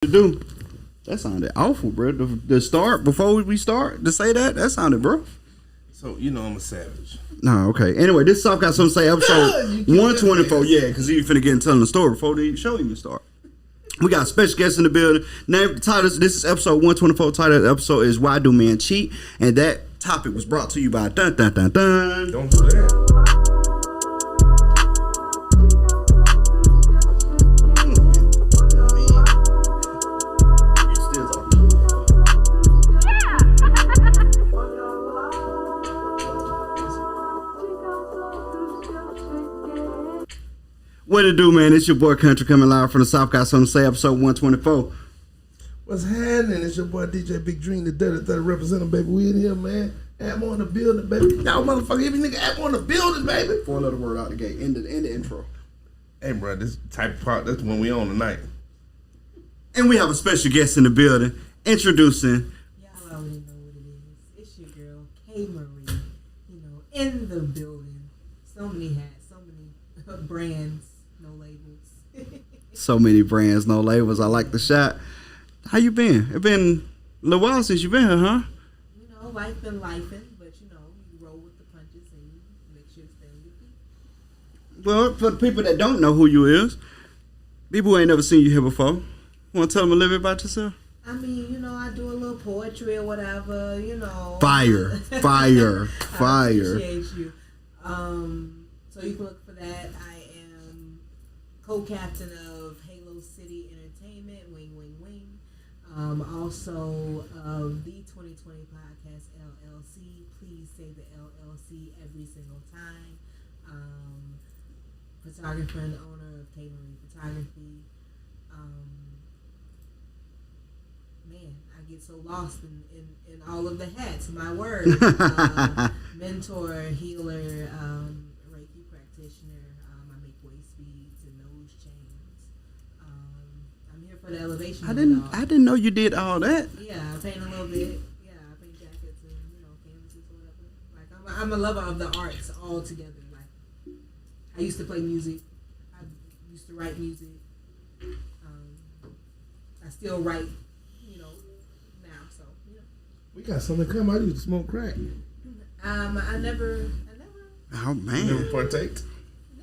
to do. That sounded awful, bro. The start before we start to say that sounded, bro. So you know I'm a savage. No, okay. Anyway, this Souf got something to say. Episode 124. Yeah, because you finna get into telling the story before the show even start. We got a special guest in the building. Name title. This is episode 124. Title of the episode is "Why Do Men Cheat?" And that topic was brought to you by Dun Dun Dun Dun. Don't do that. What it do, man? It's your boy Country coming live from the Souf. Got something to say. Episode 124. What's happening? It's your boy DJ Big Dream, the Dirty 30 representative, baby. We in here, man. Add more in the building, baby. Y'all motherfucker, every nigga add more in the building, baby. Four-letter word out the gate. End the intro. Hey, bro, this type of part, that's when we on tonight. And we have a special guest in the building. Introducing. Y'all already know what it is. It's your girl, KMarie. You know, in the building. So many hats, so many brands. No labels. So many brands, no labels. I like the shot. How you been? It been a little while since you been here, huh? You know, life been lifing, but you know, you roll with the punches and you make sure to stay on your feet. Well, for the people that don't know who you is, people who ain't never seen you here before, want to tell them a little bit about yourself? I mean, you know, I do a little poetry or whatever, you know. Fire. I appreciate you. So you can look for that. I am co-captain of Halo City Entertainment, Wing Wing Wing. Also of the 2020 Podcast LLC. Please say the LLC every single time. Photographer and owner of KMarie Photography. Man, I get so lost in all of the hats. My word. Mentor, healer, Reiki practitioner. I make waist beads and nose chains. I'm here for the elevation. I didn't know you did all that. Yeah, I paint a little bit. Yeah, I paint jackets and canvases or whatever. Like I'm a lover of the arts altogether. Like I used to play music. I used to write music. I still write. Now, so We got something to come out. You to smoke crack. I never. Oh man. Never partaked.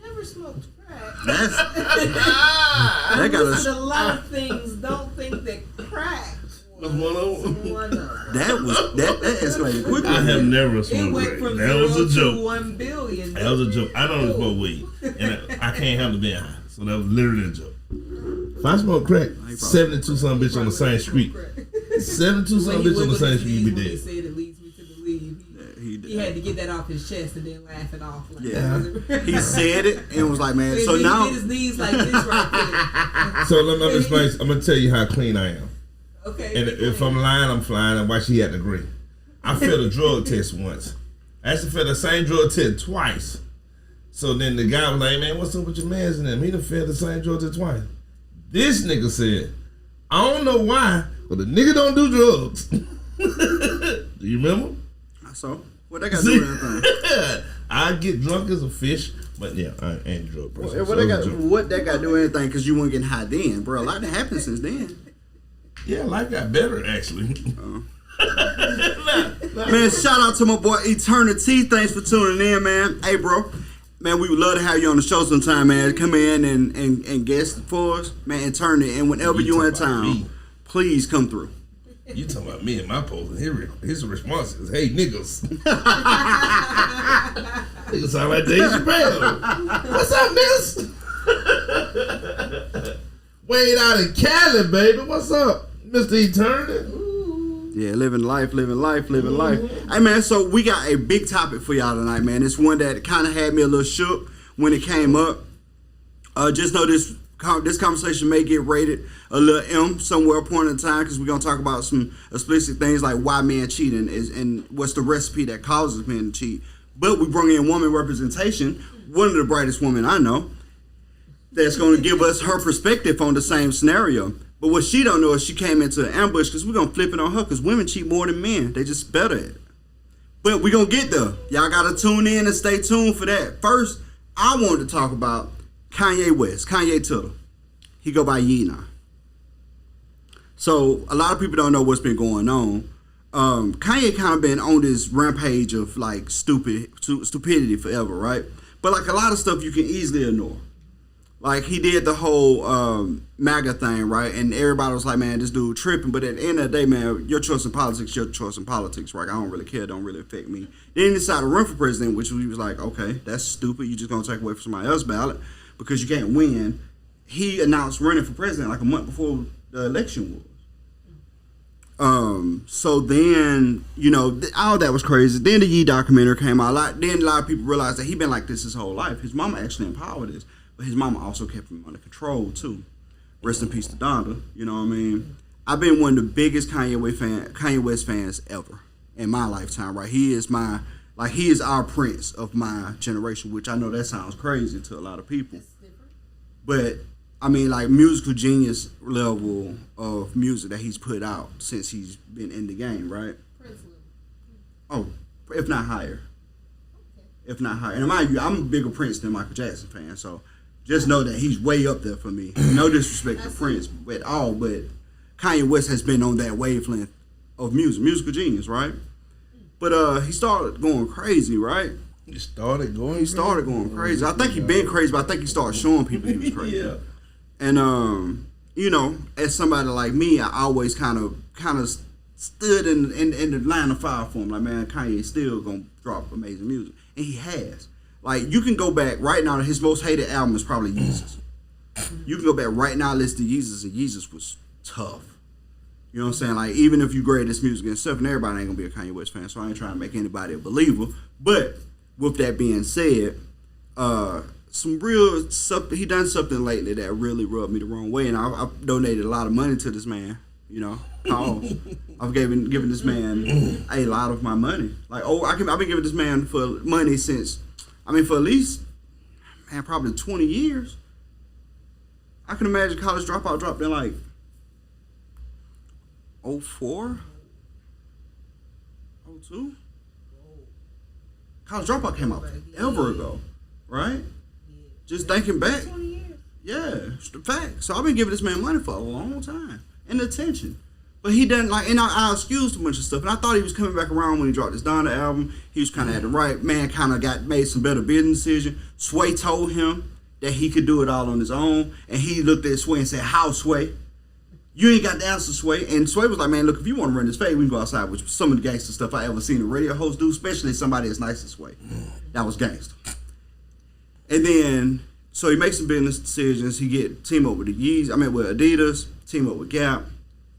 Never smoked crack. That's I got listen to a lot of things. Don't think that crack was one of them. one of them. that escalated quickly. I have never It smoked went crack. from That was a 0 joke. to 1 billion. That was a joke. I don't smoke weed, and I can't handle being high. So that was literally a joke. If I smoke crack, 72 some bitch on the same street. 72 some bitch on the same street, you be He dead. said it leads me to believe. He had to get that off his chest and then laugh it off. Like, Yeah. He said it and was like, man, so he now. did his knees like this right there. So let me explain. I'm gonna tell you how clean I am. Okay. And if I'm lying, I'm flying. And why she had to agree. I failed a drug test once. I actually failed the same drug test twice. So then the guy was like, man, what's up with your mans and them? He done failed the same drug test twice. This nigga said, I don't know why, but the nigga don't do drugs. Do you remember? So, what they got to do with anything? I get drunk as a fish, but yeah, I ain't a drug person. What that got to do with anything? Because you weren't getting high then, bro. A lot that happened since then. Yeah, life got better, actually. Man, shout out to my boy Eternity. Thanks for tuning in, man. Hey, bro. Man, we would love to have you on the show sometime, man. Come in and guest for us. Man, Eternity. And whenever you in town, please come through. You talking about me and my post. His response is, hey, niggas. Niggas sound like Dave Chappelle. What's up, niggas? Wade out in Cali, baby. What's up, Mr. Eternity? Yeah, living life. Hey, man, so we got a big topic for y'all tonight, man. It's one that kind of had me a little shook when it came up. Just know this conversation may get rated a little M somewhere point in time because we're going to talk about some explicit things like why men cheating and what's the recipe that causes men to cheat. But we bring in woman representation, one of the brightest women I know, that's going to give us her perspective on the same scenario. But what she don't know is she came into an ambush because we're going to flip it on her because women cheat more than men. They just better at it. But we're going to get there. Y'all got to tune in and stay tuned for that. First, I wanted to talk about Kanye West, Kanye Tittle. He go by Yee now. So a lot of people don't know what's been going on. Kanye kind of been on this rampage of like stupidity forever, right? But like a lot of stuff you can easily ignore. Like he did the whole MAGA thing, right? And everybody was like, man, this dude tripping. But at the end of the day, man, your choice in politics, right? I don't really care. Don't really affect me. Then he decided to run for president, which he was like, okay, that's stupid. You're just going to take away from somebody else's ballot because you can't win. He announced running for president like a month before the election was. So then, you know, all that was crazy. Then the Ye documentary came out. Then a lot of people realized that he been like this his whole life. His mama actually empowered this. But his mama also kept him under control too. Rest in peace to Donda. You know what I mean? I've been one of the biggest Kanye West fans ever in my lifetime. Right? He is our prince of my generation. Which I know that sounds crazy to a lot of people. But I mean, like musical genius level of music that he's put out since he's been in the game, right? Prince level. Oh, if not higher. Okay. If not higher. And mind you, I'm a bigger Prince than Michael Jackson fan, so. Just know that he's way up there for me. No disrespect to Prince at all, but Kanye West has been on that wavelength of musical genius, right? But he started going crazy, right? He started going crazy. I think he been crazy, but I think he started showing people he was crazy. Yeah. And you know, as somebody like me, I always kind of stood in the line of fire for him. Like, man, Kanye still gonna drop amazing music, and he has. Like, you can go back right now, his most hated album is probably Yeezus. You can go back right now and listen to Yeezus, and Yeezus was tough. You know what I'm saying? Like, even if you grade this music and stuff, and everybody ain't gonna be a Kanye West fan, so I ain't trying to make anybody a believer. But with that being said, he done something lately that really rubbed me the wrong way, and I've donated a lot of money to this man. You know, I've given this man a lot of my money. Like, I've been giving this man for money since. For at least, man, probably 20 years. I can imagine College Dropout dropped in like 04? 02? College Dropout came out forever ago, right? Just thinking back. 20 years. Yeah, it's the fact. So I've been giving this man money for a long time and attention. But he doesn't like, and I excused a bunch of stuff. And I thought he was coming back around when he dropped his Donda album. He was kind of at the right. Man kind of made some better business decision. Sway told him that he could do it all on his own. And he looked at Sway and said, how, Sway? You ain't got the answer, Sway. And Sway was like, man, look, if you want to run this fade, we can go outside, which was some of the gangster stuff I ever seen a radio host do, especially somebody as nice as Sway. That was gangster. And then, so he makes some business decisions. He team up with with Adidas, team up with Gap.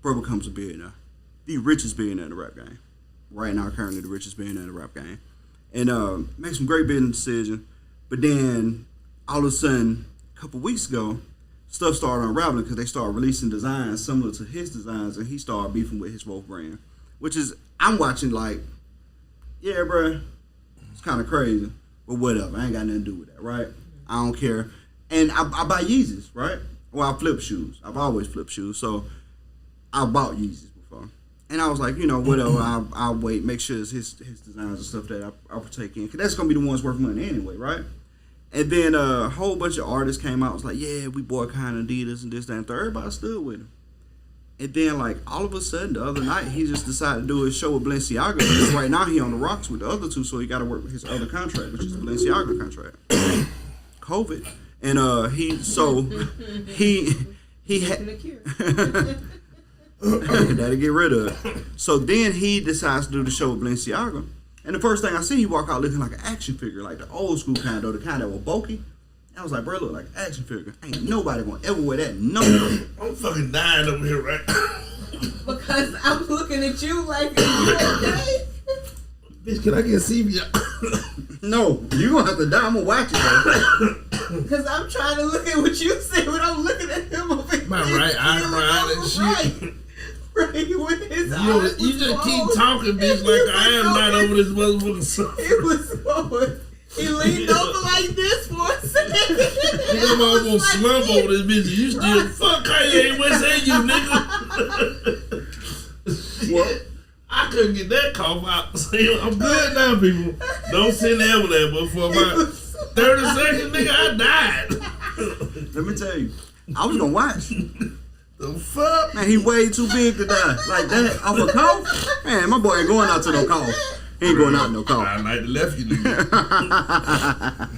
Bro becomes a billionaire. The richest billionaire in the rap game. Right now, currently the richest billionaire in the rap game. And makes some great business decisions. But then, all of a sudden, a couple weeks ago, stuff started unraveling because they started releasing designs similar to his designs, and he started beefing with his Wolf brand. Which is, I'm watching like, yeah, bro, it's kind of crazy. But whatever, I ain't got nothing to do with that, right? I don't care. And I buy Yeezys, right? Well, I flip shoes. I've always flipped shoes, so I bought Yeezys before. And I was like, you know, whatever, I'll wait, make sure it's his designs and stuff that I partake in. Because that's going to be the ones worth money anyway, right? And then a whole bunch of artists came out and was like, yeah, we boycotting Adidas and this, that, and third. Everybody stood with him. And then, like, all of a sudden, the other night, he just decided to do his show with Balenciaga. Because right now, he on the rocks with the other two, so he got to work with his other contract, which is the Balenciaga contract. COVID. And he had... That'll get rid of it. So then he decides to do the show with Balenciaga. And the first thing I see, he walk out looking like an action figure, like the old school kind, though, the kind that was bulky. I was like, bro, look like an action figure. Ain't nobody gonna ever wear that. No. I'm fucking dying over here, right? Because I'm looking at you like, are you okay? Bitch, can I get CPR? No, you gonna have to die. I'm gonna watch it, bro. Because I'm trying to look at what you said, but I'm looking at him over here. My right eye and shit. Right, with his eyes. You just keep talking, bitch, like I am not over this motherfucking stuff. It was going. He leaned over like this for a second. I'm almost slump over this bitch. You still fuck Kanye West and you, nigga. What? I couldn't get that cough out. See, I'm good now, people. Don't send the ambulance, but for about 30 seconds, nigga, I died. Let me tell you, I was gonna watch. The fuck? Man, he way too big to die like that off a cough. Man, my boy ain't going out to no cough. He ain't going out to no cough. I like the left you nigga.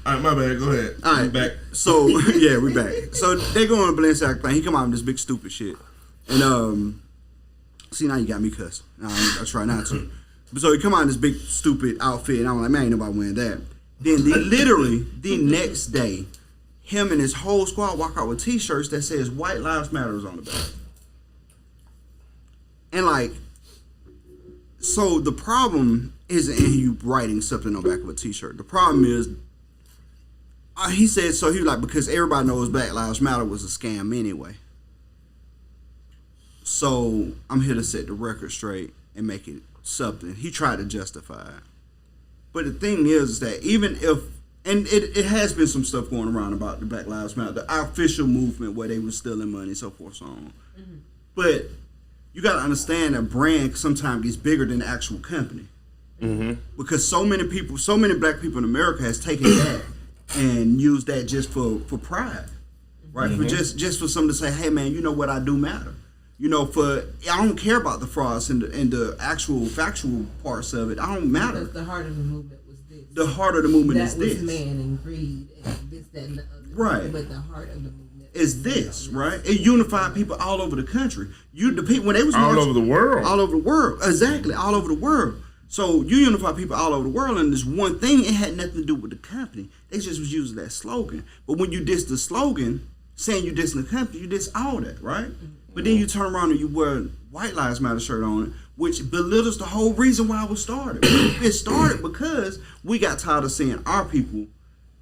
All right, my bad. Go ahead. All right, we back. So yeah, we back. So they go on a Balenciaga thing. He come out with this big stupid shit, and see now you got me cussing. I try not to. So he come out in this big stupid outfit, and I'm like, man, ain't nobody wearing that. Then literally the next day, him and his whole squad walk out with T-shirts that says "White Lives Matters" on the back. And like, so the problem isn't in you writing something on the back of a T-shirt. The problem is, he said, so he was like, because everybody knows Black Lives Matter was a scam anyway. So I'm here to set the record straight and make it something. He tried to justify it. But the thing is that even if, and it has been some stuff going around about the Black Lives Matter, the official movement where they were stealing money, so forth, so on. Mm-hmm. But you got to understand that brand sometimes gets bigger than the actual company. Mm-hmm. Because so many people, so many black people in America has taken that and used that just for pride, right? Mm-hmm. For just for something to say, hey man, you know what, I do matter. You know, I don't care about the frauds and the actual factual parts of it. I don't matter. Because the heart of the movement was this. The heart of the movement is this. That was man and greed and this, that, and the other. Right. But the heart of the movement is this, right? It unified people all over the country. The people when they was all over the world. All over the world. Exactly. All over the world. So you unify people all over the world, and this one thing, it had nothing to do with the company. They just was using that slogan. But when you diss the slogan, saying you diss the company, you diss all that, right? Mm-hmm. But then you turn around and you wear a White Lives Matter shirt on it, which belittles the whole reason why it was started. It started because we got tired of seeing our people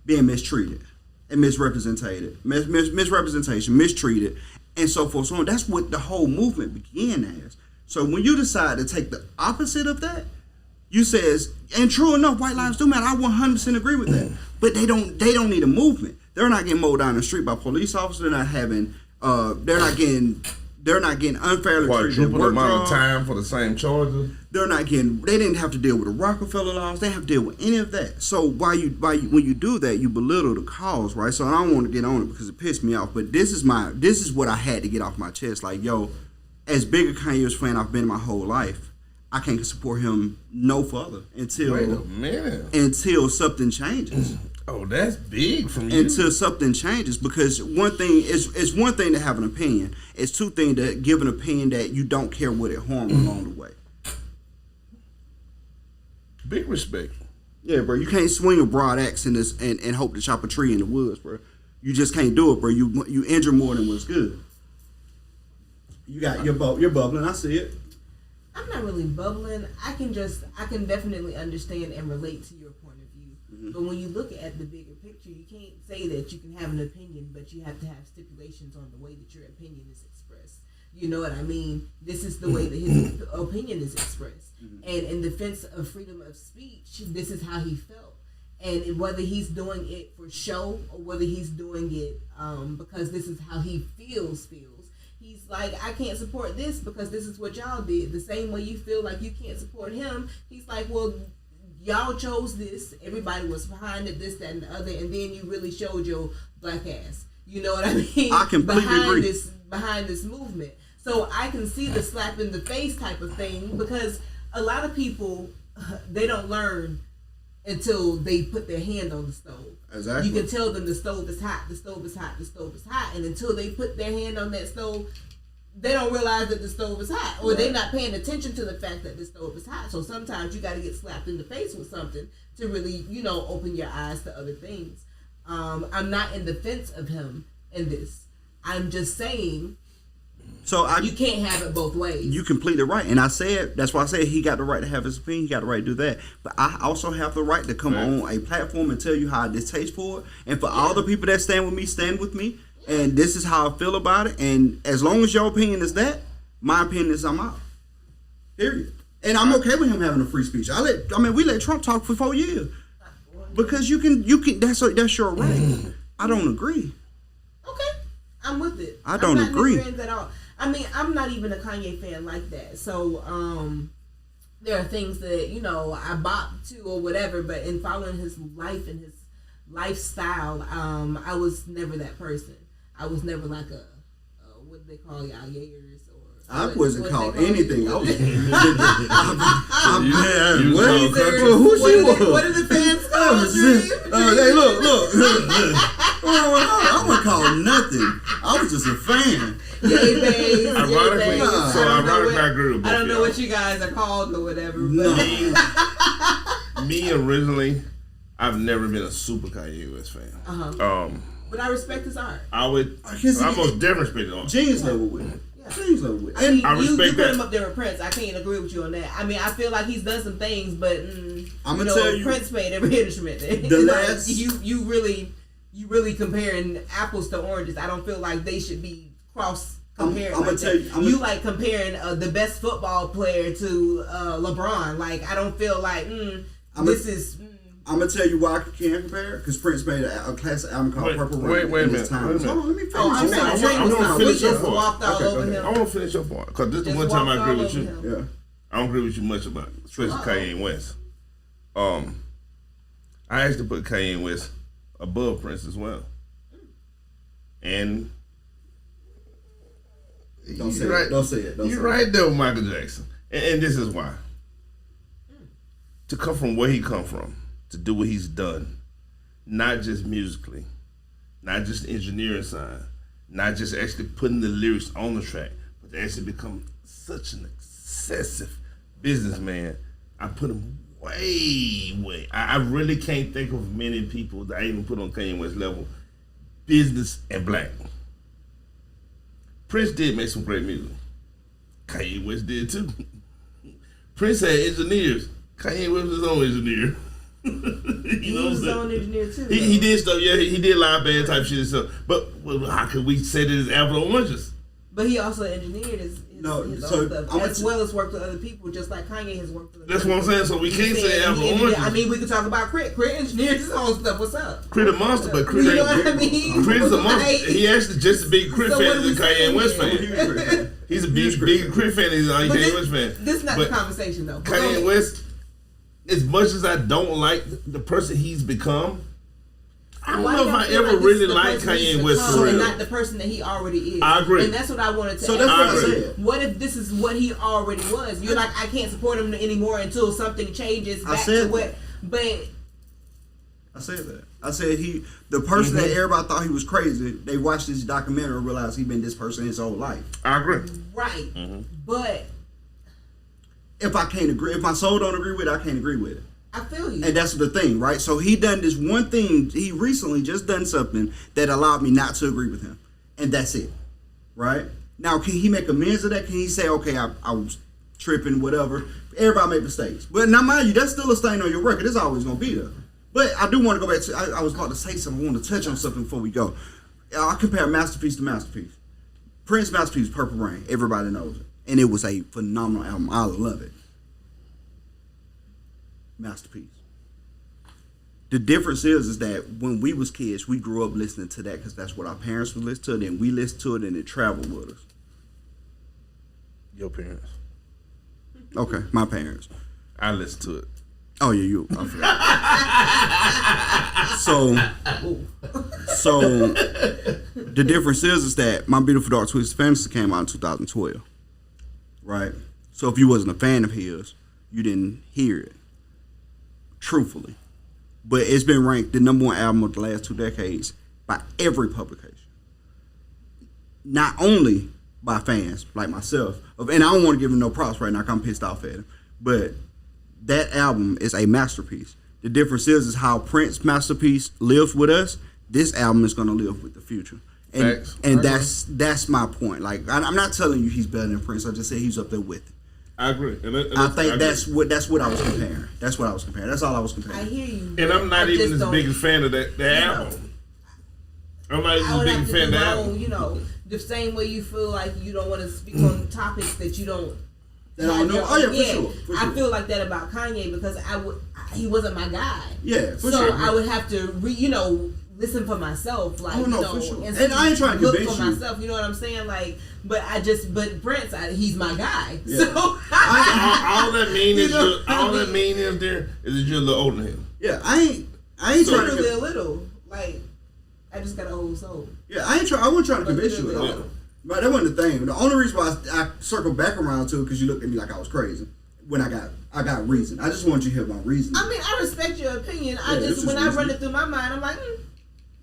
being mistreated and misrepresentation, mistreated, and so forth. So on. That's what the whole movement began as. So when you decide to take the opposite of that, you says, and true enough, white lives do matter. I 100% agree with that. But they don't need a movement. They're not getting mowed down the street by police officers. They're not having. They're not getting unfairly treated at work amount of time for the same charges. They didn't have to deal with the Rockefeller laws. They didn't have to deal with any of that. So when you do that, you belittle the cause, right? So I don't want to get on it because it pissed me off. But this is what I had to get off my chest. Like, yo, as big a Kanye West fan I've been my whole life, I can't support him no further until something changes. Oh, that's big from you. Until something changes, because one thing it's one thing to have an opinion. It's two things to give an opinion that you don't care what it harms along the way. Big respect. Yeah, bro. You can't swing a broad axe in this and hope to chop a tree in the woods, bro. You just can't do it, bro. You injure more than what's good. You're bubbling. I see it. I'm not really bubbling. I can definitely understand and relate to your point of view. Mm-hmm. But when you look at the bigger picture, you can't say that you can have an opinion, but you have to have stipulations on the way that your opinion is expressed. You know what I mean? This is the way that his opinion is expressed. Mm-hmm. And in defense of freedom of speech, this is how he felt. And whether he's doing it for show or whether he's doing it because this is how he feels. He's like, I can't support this because this is what y'all did. The same way you feel like you can't support him, he's like, well, y'all chose this. Everybody was behind it, this, that, and the other, and then you really showed your black ass. You know what I mean? I completely agree. Behind this movement. So I can see the slap in the face type of thing, because a lot of people, they don't learn until they put their hand on the stove. Exactly. You can tell them the stove is hot, the stove is hot, the stove is hot. And until they put their hand on that stove, they don't realize that the stove is hot. Or they're not paying attention to the fact that the stove is hot. So sometimes you got to get slapped in the face with something to really, open your eyes to other things. I'm not in defense of him in this. I'm just saying... you can't have it both ways. You completely right. And that's why I said he got the right to have his opinion. He got the right to do that. But I also have the right to come on a platform and tell you how I distaste for it. And for all the people that stand with me. Yeah. And this is how I feel about it. And as long as your opinion is that, my opinion is I'm out. Period. And I'm okay with him having a free speech. We let Trump talk for 4 years. Because you can that's your right. I don't agree. Okay. I'm with it. I don't agree. At all. I mean, I'm not even a Kanye fan like that. So, there are things that, I bop to or whatever, but in following his life and his lifestyle, I was never that person. I was never like a they call y'all yayers or? I wasn't called anything. I was. What did the fans call you? Hey, look. I wasn't called nothing. I was just a fan. Ironically, I agree with both I don't know y'all. what you guys are called or whatever. No. But Me originally, I've never been a super Kanye West fan. But I respect his art. I most definitely respect it. Genius level with it. Genius level with it. I mean, I you respect put that. him up there with Prince. I can't agree with you on that. I mean, I feel like he's done some things, but I'm gonna tell you, Prince made every instrument. The last you really comparing apples to oranges. I don't feel like they should be cross compared. I'm gonna tell you, like comparing the best football player to LeBron. Like I don't feel like I'm gonna tell you why I can't compare because Prince made a classic album called Purple Rain. Wait a minute. Hold on, let me finish. I'm saying Drake was not. We just walked all over him. I want to finish your point because this is the one time I agree with you. Yeah. I don't agree with you much about, especially Kanye West. I actually put Kanye West above Prince as well. And Don't say it. You're right there with Michael Jackson. And this is why. To come from where he come from, to do what he's done, not just musically, not just the engineering side, not just actually putting the lyrics on the track, but to actually become such an excessive businessman, I put him way. I really can't think of many people that I even put on Kanye West level, business and black. Prince did make some great music. Kanye West did too. Prince had engineers. Kanye West was his own engineer. He was his own engineer too. He did stuff, yeah. He did live band type shit and stuff. But how could we say that his Apple Oranges? But he also engineered his own stuff, as well as worked with other people, just like Kanye has worked with other people. That's what I'm saying. So we can't say Apple Oranges. I mean, we could talk about Crit. Crit engineered his own stuff. What's up? Crit a monster, but Crit You know what I mean? Crit is a monster. He actually just a big Crit So fan what are than we Kanye West saying fan. He's a big Crit fan. He's not a Kanye West fan. This is not But the conversation though. Kanye West, as much as I don't like the person he's become, I don't know if I ever really liked Kanye West for real. And not the person that he already is. I agree. And that's what I wanted to So ask. that's what I agree. said. What if this is what he already was? You're like, I can't support him anymore until something changes back to what. But I said that. I said the person that everybody thought he was crazy, they watched this documentary and realized he'd been this person his whole life. I agree. right, but If my soul don't agree with it, I can't agree with it. I feel you. And that's the thing, right? So he done this one thing. He recently just done something that allowed me not to agree with him, and that's it, right? Now, can he make amends of that? Can he say, okay, I was tripping, whatever? Everybody make mistakes, but now mind you, that's still a stain on your record. It's always gonna be there. But I do want to go back to. I was about to say something. I want to touch on something before we go. I compare masterpiece to masterpiece. Prince masterpiece, Purple Rain. Everybody knows it, and it was a phenomenal album. I love it. Masterpiece. The difference is that when we was kids, we grew up listening to that because that's what our parents would listen to, and then we listened to it and it traveled with us. Your parents. Okay, my parents. I listened to it. Oh yeah, you. I forgot. So the difference is that My Beautiful Dark Twisted Fantasy came out in 2012, right? So if you wasn't a fan of his, you didn't hear it. Truthfully, but it's been ranked the #1 album of the last 2 decades by every publication. Not only by fans like myself, and I don't want to give him no props right now because I'm pissed off at him, but that album is a masterpiece. The difference is how Prince's masterpiece lives with us. This album is going to live with the future, and that's my point. Like I'm not telling you he's better than Prince. I just say he's up there with it. I agree. I think that's what I was comparing. That's what I was comparing. That's all I was comparing. I hear you. And I'm not even the biggest fan of that album. I'm not even the biggest fan of that album. You know, the same way you feel like you don't want to speak on topics that you don't. That I don't know. Oh yeah, for sure. I feel like that about Kanye because he wasn't my guy. Yeah, for so sure. I would have to listen for myself, like for sure. And I ain't trying to look convince for you. myself. You know what I'm saying? Like, but Prince, he's my guy. Yeah. So all that mean is that you're a little older than him. Yeah, I ain't trying to. Literally a little. Like, I just got an old soul. Yeah, I wasn't trying to convince you at all. But that wasn't the thing. The only reason why I circled back around to it because you looked at me like I was crazy when I got reason. I just want you to hear my reason. I mean, I respect your opinion. Yeah, I just when reason. I run it through my mind, I'm like,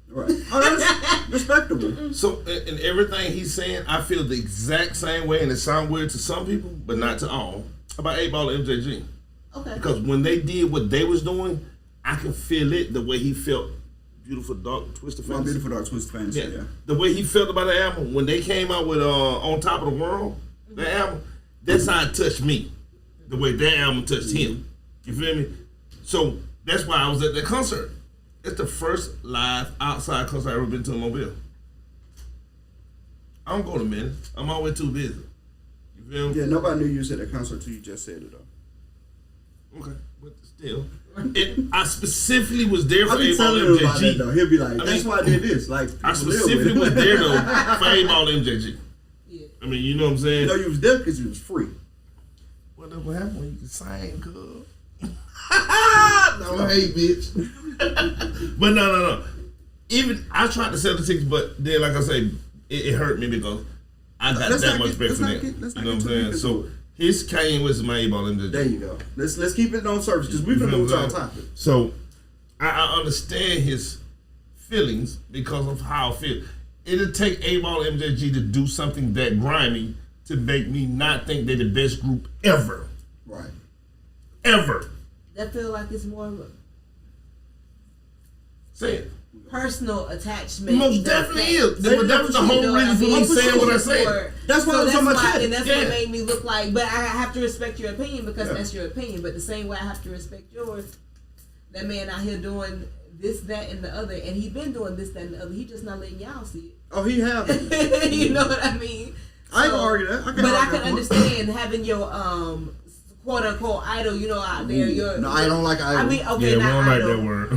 Right. Oh, that's respectable. So in everything he's saying, I feel the exact same way, and it sounds weird to some people, but not to all, about 8-Ball and MJG. okay. Because when they did what they was doing, I can feel it the way he felt. Beautiful Dark Twisted My Fantasy. Beautiful Dark Twisted Fantasy, yeah. The way he felt about the album, when they came out with On Top of the World, the album, that's how it touched me. The way that album touched him. You feel me? So that's why I was at that concert. It's the first live outside concert I've ever been to in Mobile. I don't go to many. I'm always too busy. You feel me? Yeah, nobody knew you was at that concert till you just said it, though. Okay, but still. I specifically was there for I be 8-Ball telling him about that, MJG. though. He'll be like, that's why I did this. Like, I people live specifically with was it. there, though, for 8-Ball MJG. Yeah. I mean, you know what I'm saying? You know you was there because you was free. Well, that's what happened when you can sing, cuz. No, hey, bitch. But no. Even, I tried to sell the tickets, but then, like I say, it hurt me because I got Let's that not much get- respect for let's not them. get- let's You not know what I'm get too saying? deep So, into it. his came with my 8-Ball MJG. There you go. Let's keep it on surface because we've been moving to our topic. So, I understand his feelings because of how I feel. It'll take 8-Ball MJG to do something that grimy to make me not think they're the best group ever. Right. Ever. That feel like it's more of a Say it. personal attachment. Most definitely is. That was the whole reason for me saying what I said. That's why I was on my credit. And that's Yeah. what made me look like. But I have to respect your opinion because Yeah. that's your opinion. But the same way I have to respect yours. That man out here doing this, that, and the other, and he been doing this, that, and the other. He just not letting y'all see Oh, he have. it. You know what I mean? I ain't gonna argue that. But I can understand having your quote unquote idol, you know, out there. Your, No, I don't like idol. I mean, okay, Yeah, we not don't like idol. that word.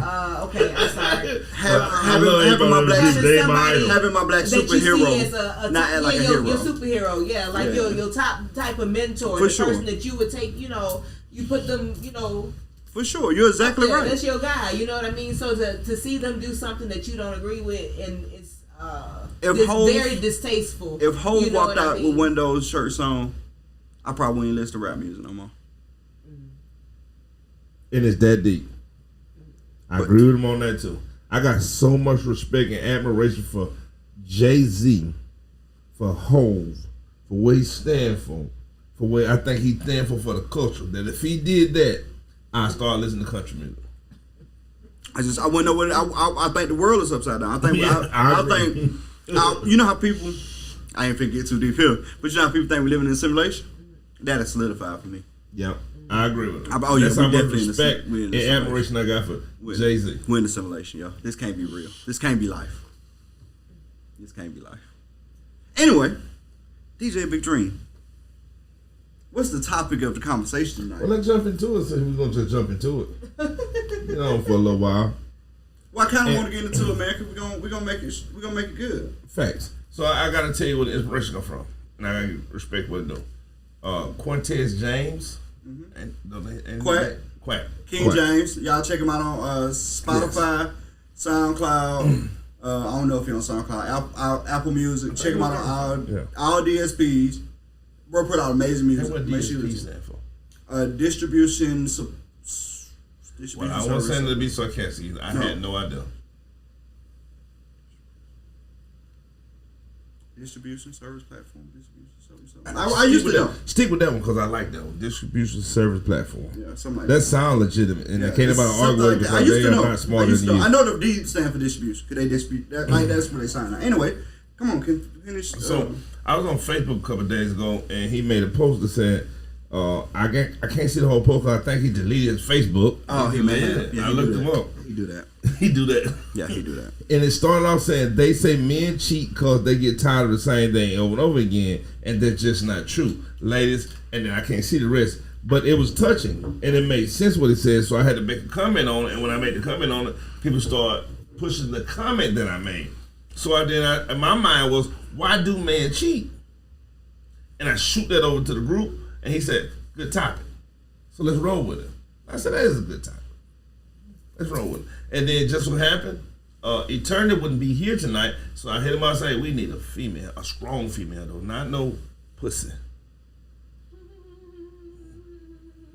Okay, I'm sorry. having my black They my idol. having my black That you see superhero, as a not top, like yeah, a hero. your superhero, yeah, like Yeah. your top type of mentor, For the sure. person that you would take, you know, you put them, you know, For sure, you're exactly yeah, right. that's your guy, you know what I mean? So to see them do something that you don't agree with, and it's very distasteful. If Hov you know walked what I out mean? with one of those shirts on, I probably wouldn't listen to rap music no more. And it's that deep. I agree with him on that too. I got so much respect and admiration for Jay-Z, for Hov, for what he stands for what I think he stands for the culture. That if he did that, I'd start listening to country music. I wouldn't know what I think the world is upside down. I think Yeah, I agree. think you know how people. I ain't finna get too deep here, but you know how people think we're living in a simulation. That is solidified for me. Yep, I agree with him. Oh, yeah, That's we how much definitely in the respect sim- we in and the simulation. admiration I got for Jay-Z. We're in the simulation, yo. This can't be real. This can't be life. This can't be life. Anyway, DJ Big Dream. What's the topic of the conversation tonight? Well, let's jump into it. So we're gonna just jump into it. You know, for a little while. Well, I kind of want to get into it, man. Cause we're gonna make it good. Facts. So I gotta tell you where the inspiration come from, and I gotta respect what it do. Quintez James and Quack. King Quack. James, y'all check him out on Spotify, SoundCloud. I don't know if you're on SoundCloud, Apple Music. Check him out on all DSPs. Bro, put out amazing music. And what Make sure you DSP listen. stand for? Distribution. Well, I wasn't saying to be sarcastic. I had no idea. Distribution service platform. I used to know. Stick with that one because I like that one. Distribution service platform. Yeah, something like That sounds legitimate, and I can't nobody argue with it I because used they to are know. not smarter than you. I know the D stand for distribution because they distribute. That's where they sign out. Anyway, come on, finish. So I was on Facebook a couple of days ago, and he made a post that said, "I can't see the whole post. 'Cause I think he deleted his Facebook." Oh, he made it. Yeah, I looked him up. He do that. He do that. Yeah, he do that. And it started off saying they say men cheat because they get tired of the same thing over and over again, and that's just not true, ladies. And then I can't see the rest, but it was touching and it made sense what he said. So I had to make a comment on it, and when I made the comment on it, people start pushing the comment that I made. So and my mind was, why do men cheat? And I shoot that over to the group, and he said, good topic. So let's roll with it. I said, that is a good topic. Let's roll with it. And then just what happened, Eternity wouldn't be here tonight, so I hit him out and say, we need a female, a strong female though, not no pussy.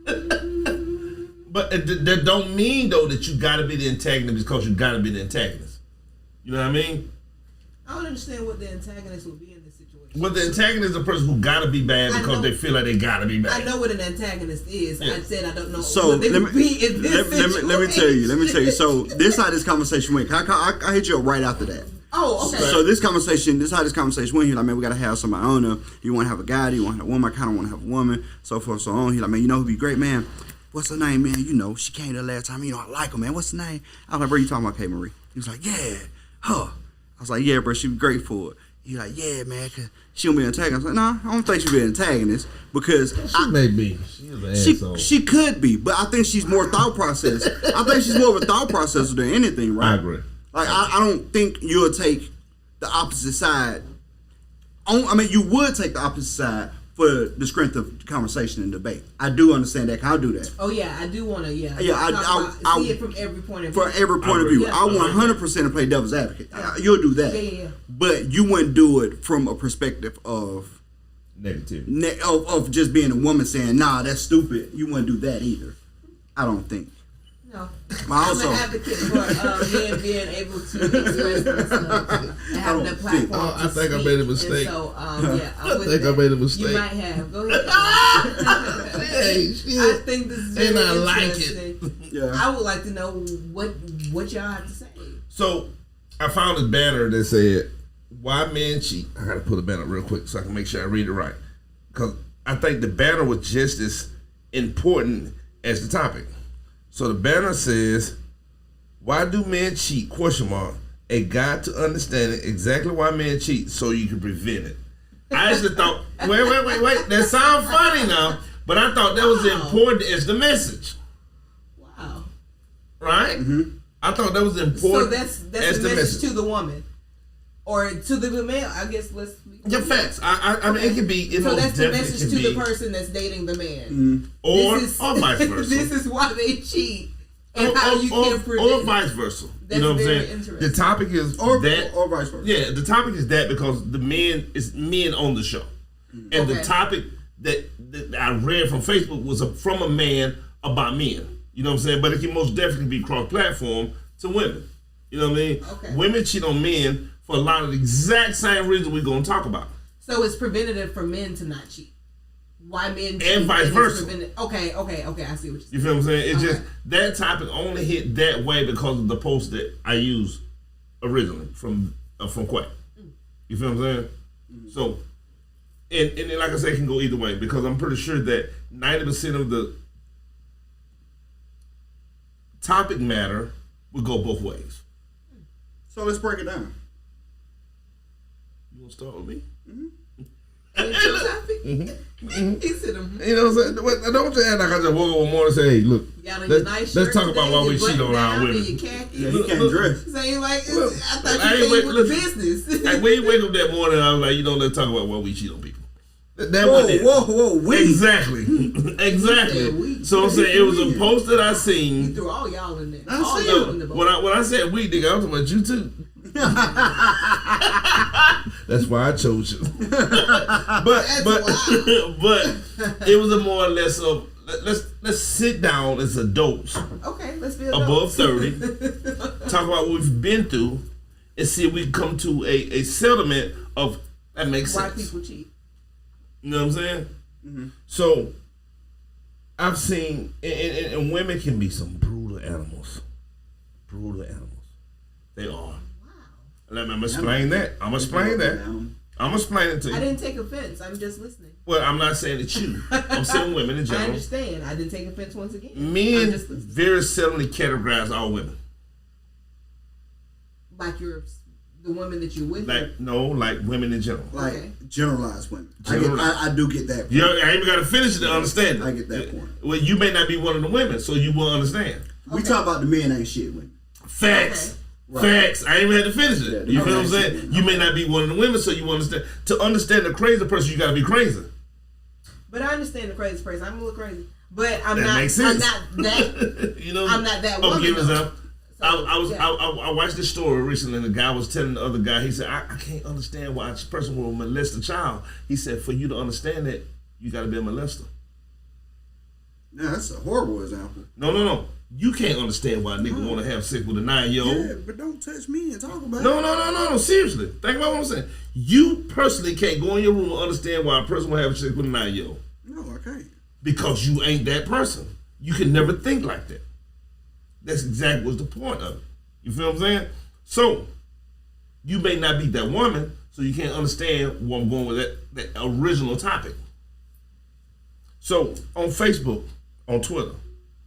But that don't mean though that you gotta be the antagonist because you gotta be the antagonist. You know what I mean? I don't understand what the antagonist would be in this situation. Well, the antagonist is a person who gotta be bad because they feel like they gotta be bad. I know what an antagonist is. Yeah. I said I don't know so what they would be in this situation. Let me tell you. So this how this conversation went. I hit you up right after that. Oh, okay. So this how this conversation went. He's like, man, we gotta have somebody on there. You want to have a guy? Do you want to have a woman? I kind of want to have a woman. So forth, so on. He's like, man, you know who'd be great, man? What's her name, man? You know, she came there last time. You know, I like her, man. What's her name? I was like, bro, you talking about KMarie? He was like, yeah, her. I was like, yeah, bro, she be great for it. He like, yeah, man, cause she don't be an antagonist. I was like, nah, I don't think she be an antagonist because she may be. She is an asshole. She could be, but I think she's more thought process. I think she's more of a thought processor than anything, right? I agree. Like I don't think you'll take the opposite side. I mean, you would take the opposite side for the strength of conversation and debate. I do understand that. I'll do that. Oh yeah, I do want to. Yeah, I see it from every point of view. For every point of view, I want 100% to play devil's advocate. You'll do that. Yeah. But you wouldn't do it from a perspective of negativity, of just being a woman saying, "Nah, that's stupid." You wouldn't do that either. I don't think. No. I'm an advocate for men being able to express themselves and having a platform. I think I made a mistake. So, yeah, I think I made a mistake. You might have. Go ahead. Hey, shit. I think this is very and I interesting. like it. Yeah. I would like to know what y'all have to say. So, I found a banner that said, "Why men cheat." I gotta put a banner real quick so I can make sure I read it right, because I think the banner was just as important as the topic. So the banner says, "Why do men cheat? ? A guide to understanding exactly why men cheat so you can prevent it." I actually thought, wait. That sounds funny now, but I thought that was important as the message. Wow. Right? Mm-hmm. I thought that was important. So that's the message to the woman. Or to the male, I guess. Yeah, facts. I mean, it could be. So that's the message to the person that's dating the man, or vice versa. This is why they cheat, and how you can prevent. Or vice versa. That's you know what I'm saying? Interesting. The topic is or vice versa. Yeah, the topic is that because the men is men on the show, and the topic that I read from Facebook was from a man about men. You know what I'm saying? But it can most definitely be cross-platform to women. You know what I mean? Okay. Women cheat on men for a lot of the exact same reasons we're going to talk about. So it's preventative for men to not cheat. Why men cheat and vice versa. Okay. I see what you're saying. You feel what I'm saying? It's just that topic only hit that way because of the post that I used originally from Quack. You feel what I'm saying? So, and like I said, it can go either way because I'm pretty sure that 90% of the topic matter would go both ways. So let's break it down. You want to start with me? He said, you know what I'm saying? Don't you act like I just woke up one morning and say, hey, look, let's talk about why we cheat on our women. Yeah, he can't dress. Saying like, I thought you came with business. Like, when you wake up that morning, I was like, let's talk about why we cheat on people. Whoa, we. Exactly. So I'm saying it was a post that I seen. You threw all y'all in there. When I said we, nigga, I was talking about you too. That's why I chose you. but it was a more or less of let's sit down as adults. Okay, let's be adults. Above 30. Talk about what we've been through and see if we can come to a settlement of that makes sense. Why people cheat. You know what I'm saying? Mm-hmm. So I've seen and women can be some brutal animals. They are. Let me explain that. I'm explain that. I'm explaining to you. I didn't take offense. I'm just listening. Well, I'm not saying it's you. I'm saying women in general. I understand. I didn't take offense once again. Men very seldomly categorize all women. Like the women that you're with? Like women in general. Like generalized women. I do get that point. Yeah, I even got to finish it to understand it. I get that point. Well, you may not be one of the women, so you will understand. We talk about the men ain't shit women. Facts. Okay. Right. Facts. I ain't even had to finish it. You feel what I'm saying? You may not be one of the women, so you understand. To understand the crazy person, you got to be crazy. But I understand the crazy person. I'm a little crazy, but I'm that not. Makes sense. I'm not that. I'm not that woman. Give an example. I watched this story recently, and the guy was telling the other guy, he said, I can't understand why a person will molest a child. He said, for you to understand that, you got to be a molester. Yeah, that's a horrible example. No. You can't understand why a nigga want to have sex with a 9-year-old. Yeah, but don't touch me and talk about it. No. Seriously. Think about what I'm saying. You personally can't go in your room and understand why a person will have sex with a 9-year-old. No, I can't. Because you ain't that person. You can never think like that. That's exactly what's the point of it. You feel what I'm saying? So, you may not be that woman, so you can't understand where I'm going with that original topic. So, on Facebook, on Twitter,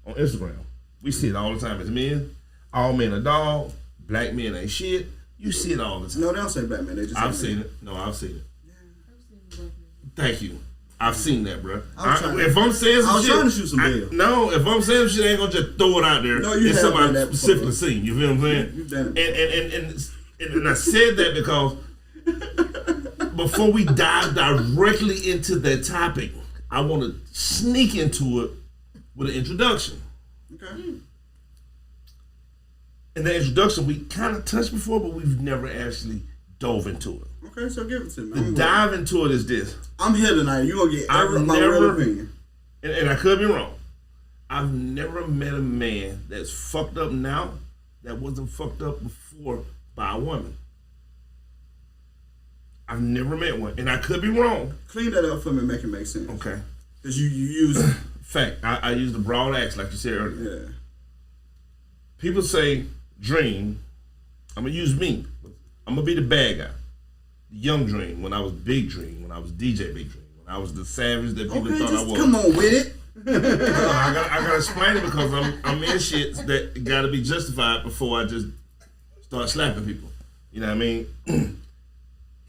on Instagram, we see it all the time as men. All men are dogs. Black men ain't shit. You see it all the time. No, they don't say black men. They just I've seen it. No, I've seen it. Thank you. I've seen that, bro. If I'm saying some shit, I was trying to shoot some bail. No, if I'm saying some shit, I ain't gonna just throw it out there. No, you it's have somebody done that specifically before. seen. You feel what I'm saying? You've done it. And I said that because before we dive directly into that topic, I want to sneak into it with an introduction. Okay. In the introduction, we kind of touched before, but we've never actually dove into it. Okay, so give it to me. The dive into it is this. I'm here tonight. You're going to get my real opinion. And I could be wrong. I've never met a man that's fucked up now that wasn't fucked up before by a woman. I've never met one. And I could be wrong. Clean that up for me and make it make sense. Okay. Because you use... Fact, I use the broad axe like you said earlier. Yeah. People say, Dream, I'm going to use me. I'm going to be the bad guy. The young Dream, when I was Big Dream, when I was DJ Big Dream, when I was the savage that people thought I was. Come on with it. No, I got to explain it because I'm in shit that got to be justified before I just start slapping people. You know what I mean?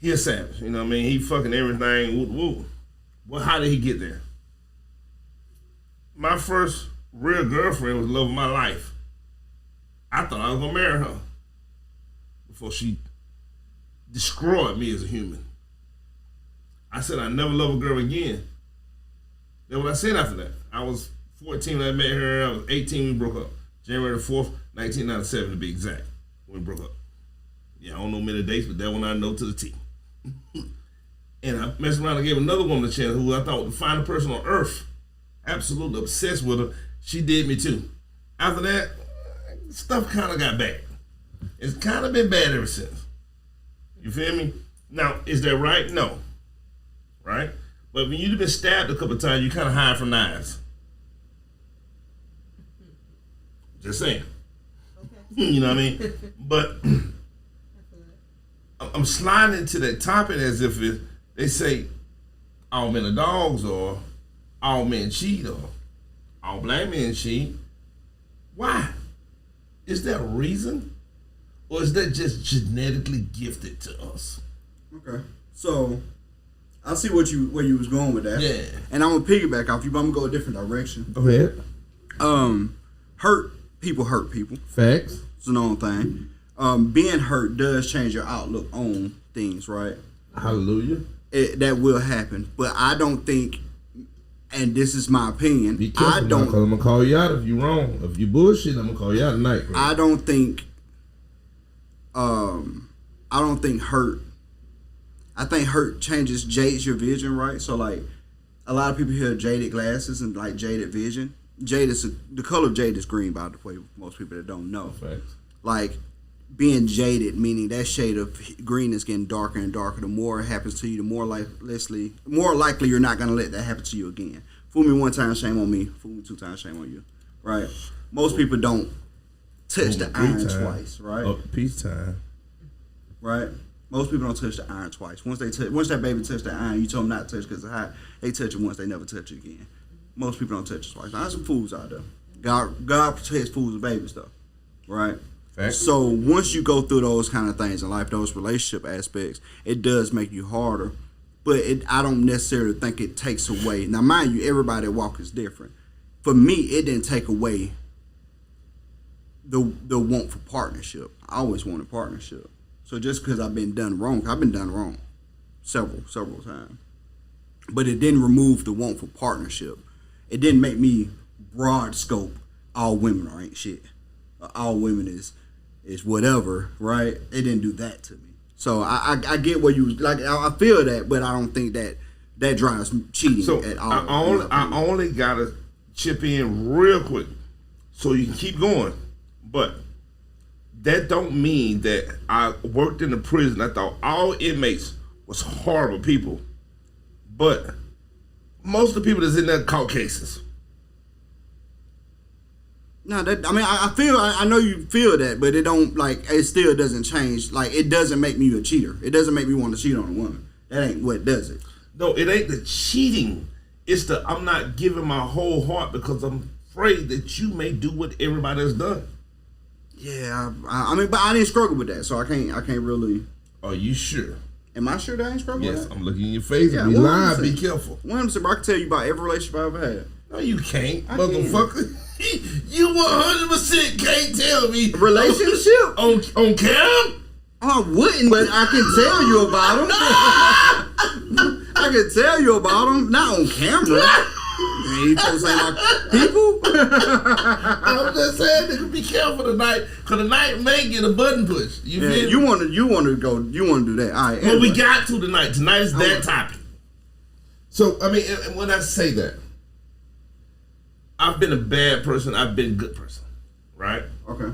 He a savage. You know what I mean? He fucking everything. Woo, woo. Well, how did he get there? My first real girlfriend was the love of my life. I thought I was going to marry her before she destroyed me as a human. I said I'd never love a girl again. Then what I said after that, I was 14 when I met her. I was 18 when we broke up. January the 4th, 1997 to be exact, when we broke up. Yeah, I don't know many dates, but that one I know to the T. And I messed around and gave another woman a chance who I thought was the finest person on earth. Absolutely obsessed with her. She did me too. After that, stuff kind of got bad. It's kind of been bad ever since. You feel me? Now, is that right? No. Right? But when you've been stabbed a couple of times, you kind of hide from knives. Just saying. Okay. You know what I mean? But I'm sliding into that topic as if they say all men are dogs or all men cheat or all black men cheat. Why? Is there a reason? Or is that just genetically gifted to us? Okay. So, I see where you was going with that. Yeah. And I'm going to piggyback off you, but I'm going to go a different direction. Go ahead. Hurt people. Facts. It's a known thing. Being hurt does change your outlook on things, right? Hallelujah. That will happen. But I don't think, and this is my opinion, Be careful, I'm going to call you out if you're wrong. If you bullshit, I'm going to call you out tonight. Bro. I don't think hurt. I think hurt jades your vision, right? So like, a lot of people hear jaded glasses and like jaded vision. The color of jade is green, by the way. Most people that don't know, Facts. like being jaded, meaning that shade of green is getting darker and darker. The more it happens to you, the more likely you're not gonna let that happen to you again. Fool me one time, shame on me. Fool me two times, shame on you. Right? Most people don't touch the iron twice, right? Oh, peace time. Right? Most people don't touch the iron twice. Once that baby touch the iron, you told them not to touch because it's hot. They touch it once, they never touch it again. Most people don't touch it twice. Now, there's some fools out there. God protects fools and babies, though. Right? Fact. So once you go through those kind of things in life, those relationship aspects, it does make you harder. But I don't necessarily think it takes away. Now, mind you, everybody's walk is different. For me, it didn't take away the want for partnership. I always wanted partnership. So just because I've been done wrong several times. But it didn't remove the want for partnership. It didn't make me broad scope all women are ain't shit. all women is whatever, right? It didn't do that to me. So I get what you like. I feel that, but I don't think that drives cheating at all. I only gotta chip in real quick, so you can keep going. But that don't mean that I worked in the prison. I thought all inmates was horrible people, but most of the people that's in there caught cases. No, I know you feel that, but it still doesn't change. Like, it doesn't make me a cheater. It doesn't make me want to cheat on a woman. That ain't what does it. No, it ain't the cheating. It's I'm not giving my whole heart because I'm afraid that you may do what everybody has done. Yeah, but I didn't struggle with that, so I can't really. Are you sure? Am I sure that I ain't struggled with that? Yes, I'm looking in your face. Yeah, Be lying. Be careful. 100%, I can tell you about every relationship I ever had. No, you can't, motherfucker. You 100% can't tell me relationship on cam. I wouldn't, but I can tell you about them. I can tell you about them, not on camera. You supposed to say like people? I'm just saying, nigga, be careful tonight, cause tonight may get a button push. You want to do that? All right. Well, we got to tonight. Tonight is that topic. So I mean, and when I say that, I've been a bad person. I've been a good person, right? Okay.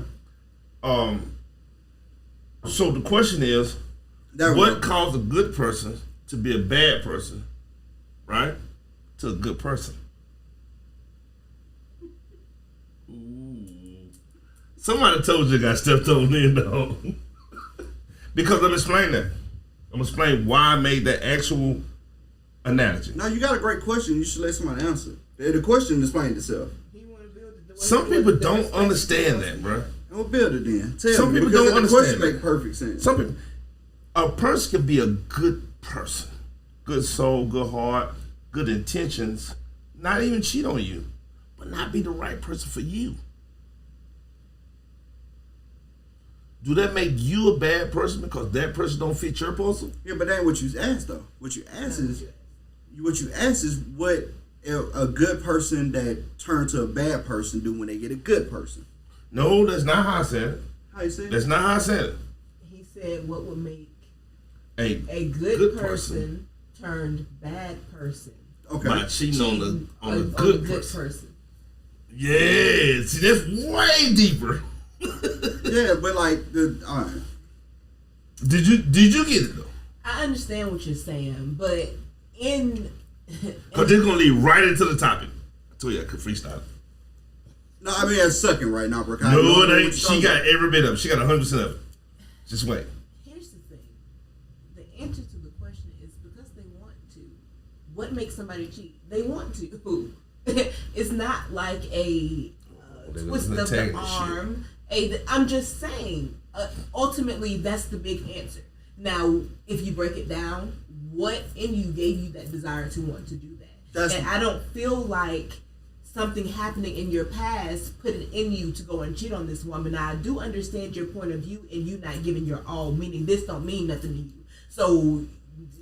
So the question is, what caused a good person to be a bad person, right? To a good person. Ooh. Somebody told you I got stepped on in though. Because I'm explaining that. I'm explaining why I made that actual analogy. Now you got a great question. You should let somebody answer. The question explained itself. Some people don't understand that, bro. We'll build it then. Some people don't understand. The question make perfect sense. Some people, a person can be a good person, good soul, good heart, good intentions, not even cheat on you, but not be the right person for you. Do that make you a bad person because that person don't fit your puzzle? Yeah, but that ain't what you asked though. What you asked is what a good person that turned to a bad person do when they get a good person. No, that's not how I said it. How you said it? That's not how I said it. He said what would make a good person turned bad person. Okay. By cheating on a good person. Yeah, see, that's way deeper. Yeah, but like all right. Did you get it though? I understand what you're saying, but because they're gonna lead right into the topic. I told you I could freestyle. No, I mean that's sucking right now, bro. No, it ain't. She got every bit of it. She got 100% of it. Just wait. Here's the thing. The answer to the question is because they want to. What makes somebody cheat? They want to. It's not like a twist of the arm. I'm just saying. Ultimately, that's the big answer. Now, if you break it down, what in you gave you that desire to want to do that? And I don't feel like something happening in your past put it in you to go and cheat on this woman. Now, I do understand your point of view and you not giving your all, meaning this don't mean nothing to you. So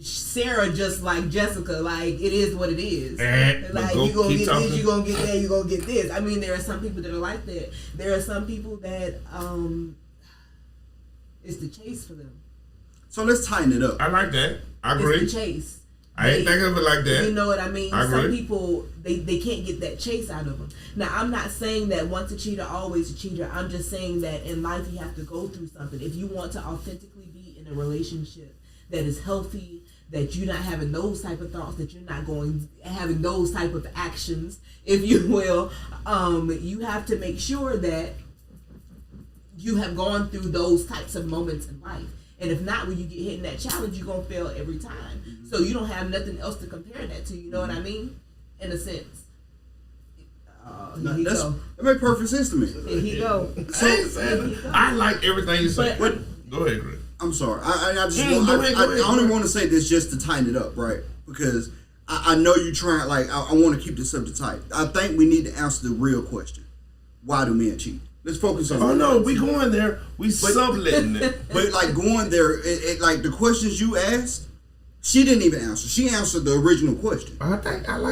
Sarah, just like Jessica, like it is what it is. Like you gonna get this, you gonna get that, you gonna get this. I mean, there are some people that are like that. There are some people that it's the chase for them. So let's tighten it up. I like that. I agree. It's the chase. I ain't thinking of it like that. You know what I mean? I agree. Some people, they can't get that chase out of them. Now, I'm not saying that once a cheater, always a cheater. I'm just saying that in life, you have to go through something. If you want to authentically be in a relationship that is healthy, that you're not having those type of thoughts, that you're not having those type of actions, if you will, you have to make sure that you have gone through those types of moments in life. And if not, when you get hit in that challenge, you're going to fail every time. Mm-hmm. So you don't have nothing else to compare that to. You know what I mean? In a sense. That makes perfect sense to me. Here he go. I like everything you say. Go ahead, Greg. I'm sorry. I only want to say this just to tighten it up, right? Because I know you're trying, like, I want to keep the subject tight. I think we need to answer the real question. Why do men cheat? Let's focus on. Oh no, we going there. We subletting it. But like going there, it like the questions you asked, she didn't even answer. She answered the original question. I like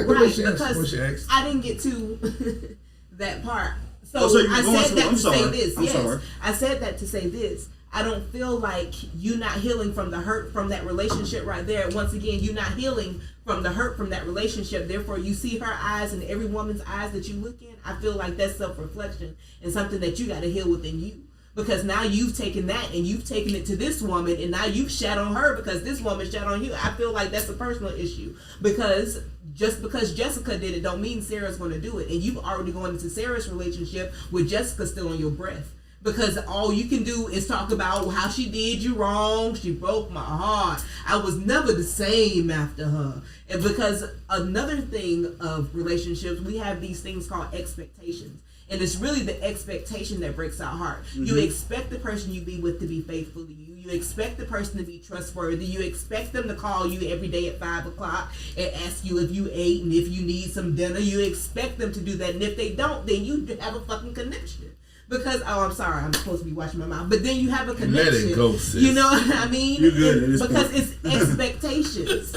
the way she answered. I didn't get to that part. So I said that to say this. I'm sorry. I said that to say this. I don't feel like you not healing from the hurt from that relationship right there. Once again, you not healing from the hurt from that relationship. Therefore, you see her eyes and every woman's eyes that you look in. I feel like that's self-reflection and something that you got to heal within you. Because now you've taken that and you've taken it to this woman, and now you've shat on her because this woman shat on you. I feel like that's a personal issue. Because just because Jessica did it don't mean Sarah's going to do it. And you've already gone into Sarah's relationship with Jessica still on your breath. Because all you can do is talk about how she did you wrong. She broke my heart. I was never the same after her. And because another thing of relationships, we have these things called expectations. And it's really the expectation that breaks our heart. Mm-hmm. You expect the person you be with to be faithful to you. You expect the person to be trustworthy. You expect them to call you every day at 5 o'clock and ask you if you ate and if you need some dinner. You expect them to do that. And if they don't, then you have a fucking connection. Because, I'm sorry, I'm supposed to be watching my mouth. But then you have a connection. Let it go, sis. You know what I mean? You're good. Because it's expectations.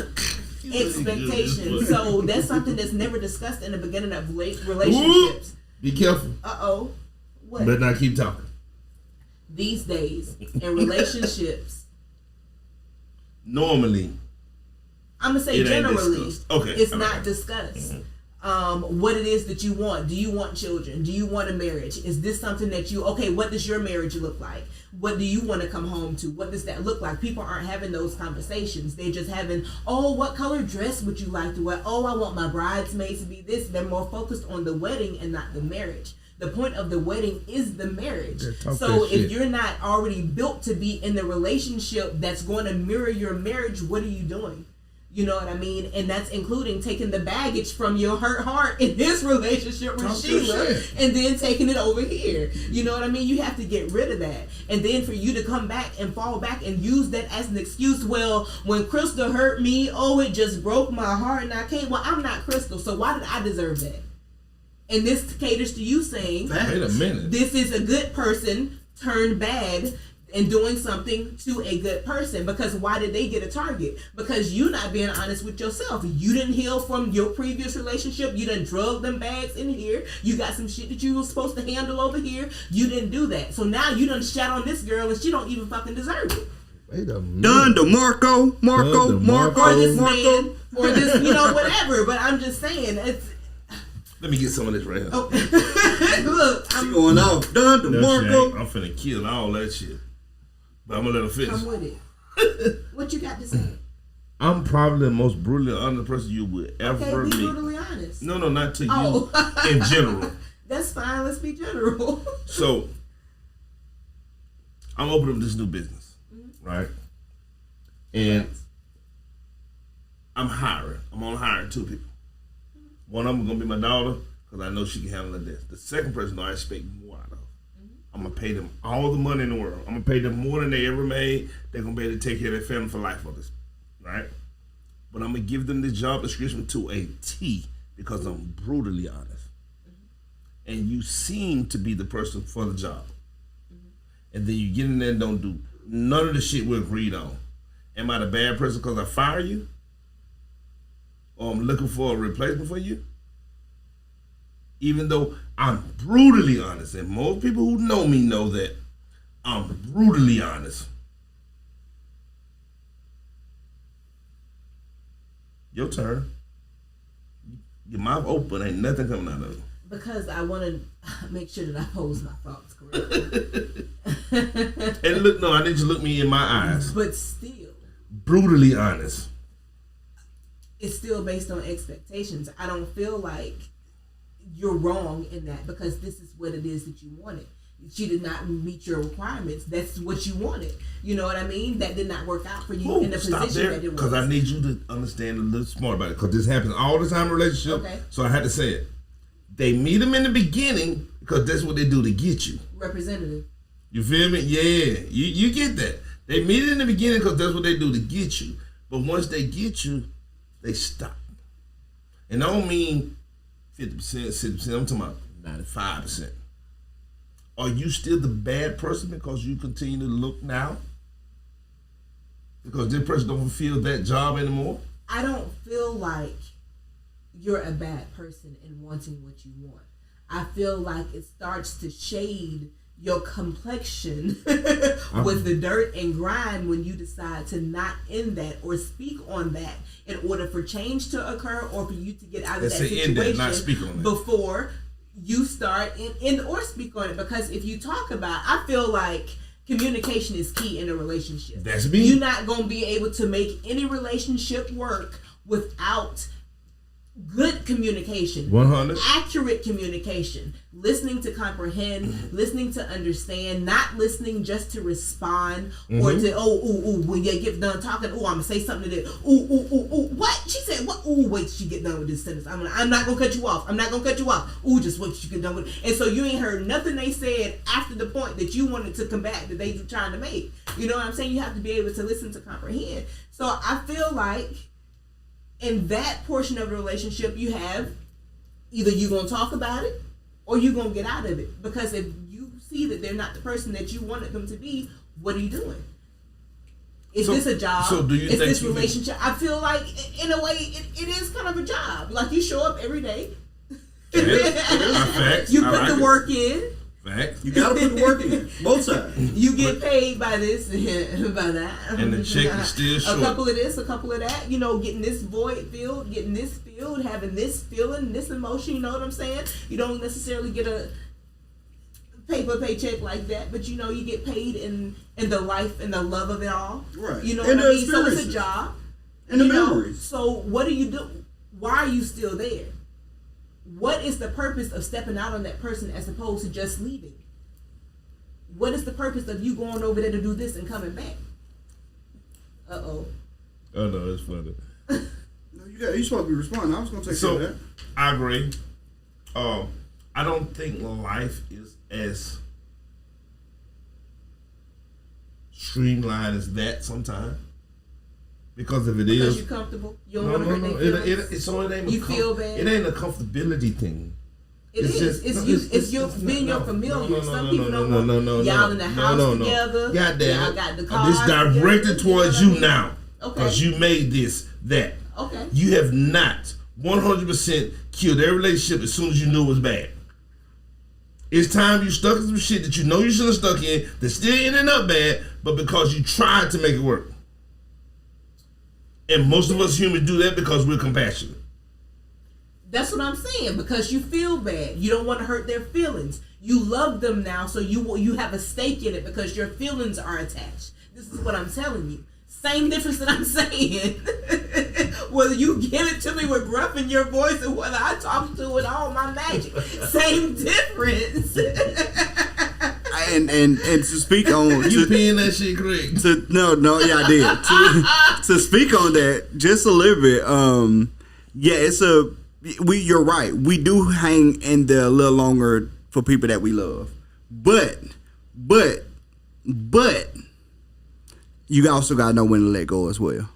Expectations. So that's something that's never discussed in the beginning of relationships. Be careful. Uh-oh. What? Better not keep talking. These days, in relationships. Normally. I'm going to say generally. Okay. It's not discussed. Mm-hmm. What it is that you want. Do you want children? Do you want a marriage? Is this something that what does your marriage look like? What do you want to come home to? What does that look like? People aren't having those conversations. They're just having, what color dress would you like to wear? I want my bridesmaids to be this. They're more focused on the wedding and not the marriage. The point of the wedding is the marriage. So if you're not already built to be in the relationship that's going to mirror your marriage, what are you doing? You know what I mean? And that's including taking the baggage from your hurt heart in this relationship with Sheila and then taking it over here. You know what I mean? You have to get rid of that. And then for you to come back and fall back and use that as an excuse. Well, when Crystal hurt me, it just broke my heart and I can't. Well, I'm not Crystal, so why did I deserve that? And this caters to you saying, wait a minute, this is a good person turned bad and doing something to a good person. Because why did they get a target? Because you not being honest with yourself. You didn't heal from your previous relationship. You done drug them bags in here. You got some shit that you were supposed to handle over here. You didn't do that. So now you done shat on this girl and she don't even fucking deserve it. Wait a minute. Done to Marco. Or this man, or this, whatever. But I'm just saying, it's... Let me get some of this right here. Look, I'm going off. Done to Marco. I'm finna kill all that shit. But I'm gonna let her finish. I'm with it. What you got to say? I'm probably the most brutally honest person you would ever meet. Be brutally honest. No, not to you. In general. That's fine. Let's be general. So, I'm opening up this new business, right? And I'm hiring. I'm only hiring 2 people. One of them gonna be my daughter because I know she can handle this. The second person, I expect more out of. I'm going to pay them all the money in the world. I'm going to pay them more than they ever made. They're going to be able to take care of their family for life with this, right? But I'm going to give them the job description to a T because I'm brutally honest. Mm-hmm. And you seem to be the person for the job. Mm-hmm. And then you get in there and don't do none of the shit we agreed on. Am I the bad person because I fire you? Or I'm looking for a replacement for you? Even though I'm brutally honest, and most people who know me know that I'm brutally honest. Your turn. Your mouth open, ain't nothing coming out of it. Because I want to make sure that I pose my thoughts correctly. And look, no, I need you to look me in my eyes. But still. Brutally honest. It's still based on expectations. I don't feel like you're wrong in that because this is what it is that you wanted. She did not meet your requirements. That's what you wanted. You know what I mean? That did not work out for you in the position that it was. Because I need you to understand a little smart about it. Because this happens all the time in relationships. Okay. So I had to say it. They meet them in the beginning because that's what they do to get you. Representative. You feel me? Yeah. You get that. They meet in the beginning because that's what they do to get you. But once they get you, they stop. And I don't mean 50%, 60%, I'm talking about 95%. Are you still the bad person because you continue to look now? Because this person don't fulfill that job anymore? I don't feel like you're a bad person in wanting what you want. I feel like it starts to shade your complexion with the dirt and grime when you decide to not end that or speak on that in order for change to occur or for you to get out of that situation end that, not speak on it. Before you start end or speak on it. Because if you talk about, I feel like communication is key in a relationship. That's me. You're not going to be able to make any relationship work without good communication, 100, accurate communication, listening to comprehend, listening to understand, not listening just to respond or to when you get done talking, I'm gonna say something to this, what she said, what, wait till she get done with this sentence. I'm not gonna cut you off. I'm not gonna cut you off. Just wait till you get done with it. And so you ain't heard nothing they said after the point that you wanted to combat that they were trying to make. You know what I'm saying? You have to be able to listen to comprehend. So I feel like in that portion of the relationship, you have either you're going to talk about it or you're going to get out of it. Because if you see that they're not the person that you wanted them to be, what are you doing? Is this a job? So do you is think this relationship? I feel like, in a way, it is kind of a job. Like, you show up every day. You put the work in. Facts. You gotta put the work in, both sides. You get paid by this and by that. And the check is still short. A couple of this, a couple of that. You know, getting this void filled, getting this filled, having this feeling, this emotion. You know what I'm saying? You don't necessarily get a paycheck like that, but you know, you get paid in the life and the love of it all. Right. You know and what I mean? So it's a job. And the memories. So what do you do? Why are you still there? What is the purpose of stepping out on that person as opposed to just leaving? What is the purpose of you going over there to do this and coming back? Oh no, it's funny. No, you're supposed to be responding. I was gonna take care of that. I agree. I don't think life is as streamlined as that sometimes. Because if it is, because you're comfortable, you don't want to hurt their feelings. You feel bad. It ain't a comfortability thing. It's your being your familiar. Some people don't want y'all in the house together. Goddamn. Y'all got the car. This directed towards you now. Okay. Because you made this that. Okay. You have not 100% killed every relationship as soon as you knew it was bad. It's time you stuck in some shit that you know you shouldn't have stuck in that still ended up bad, but because you tried to make it work. And most of us humans do that because we're compassionate. That's what I'm saying, because you feel bad. You don't want to hurt their feelings. You love them now, so you have a stake in it because your feelings are attached. This is what I'm telling you. Same difference that I'm saying. Whether you give it to me with gruff in your voice or whether I talk to it with all my magic. Same difference. And to speak on you peeing that shit, Craig. I did. To speak on that just a little bit, you're right. We do hang in there a little longer for people that we love. But you also gotta know when to let go as well.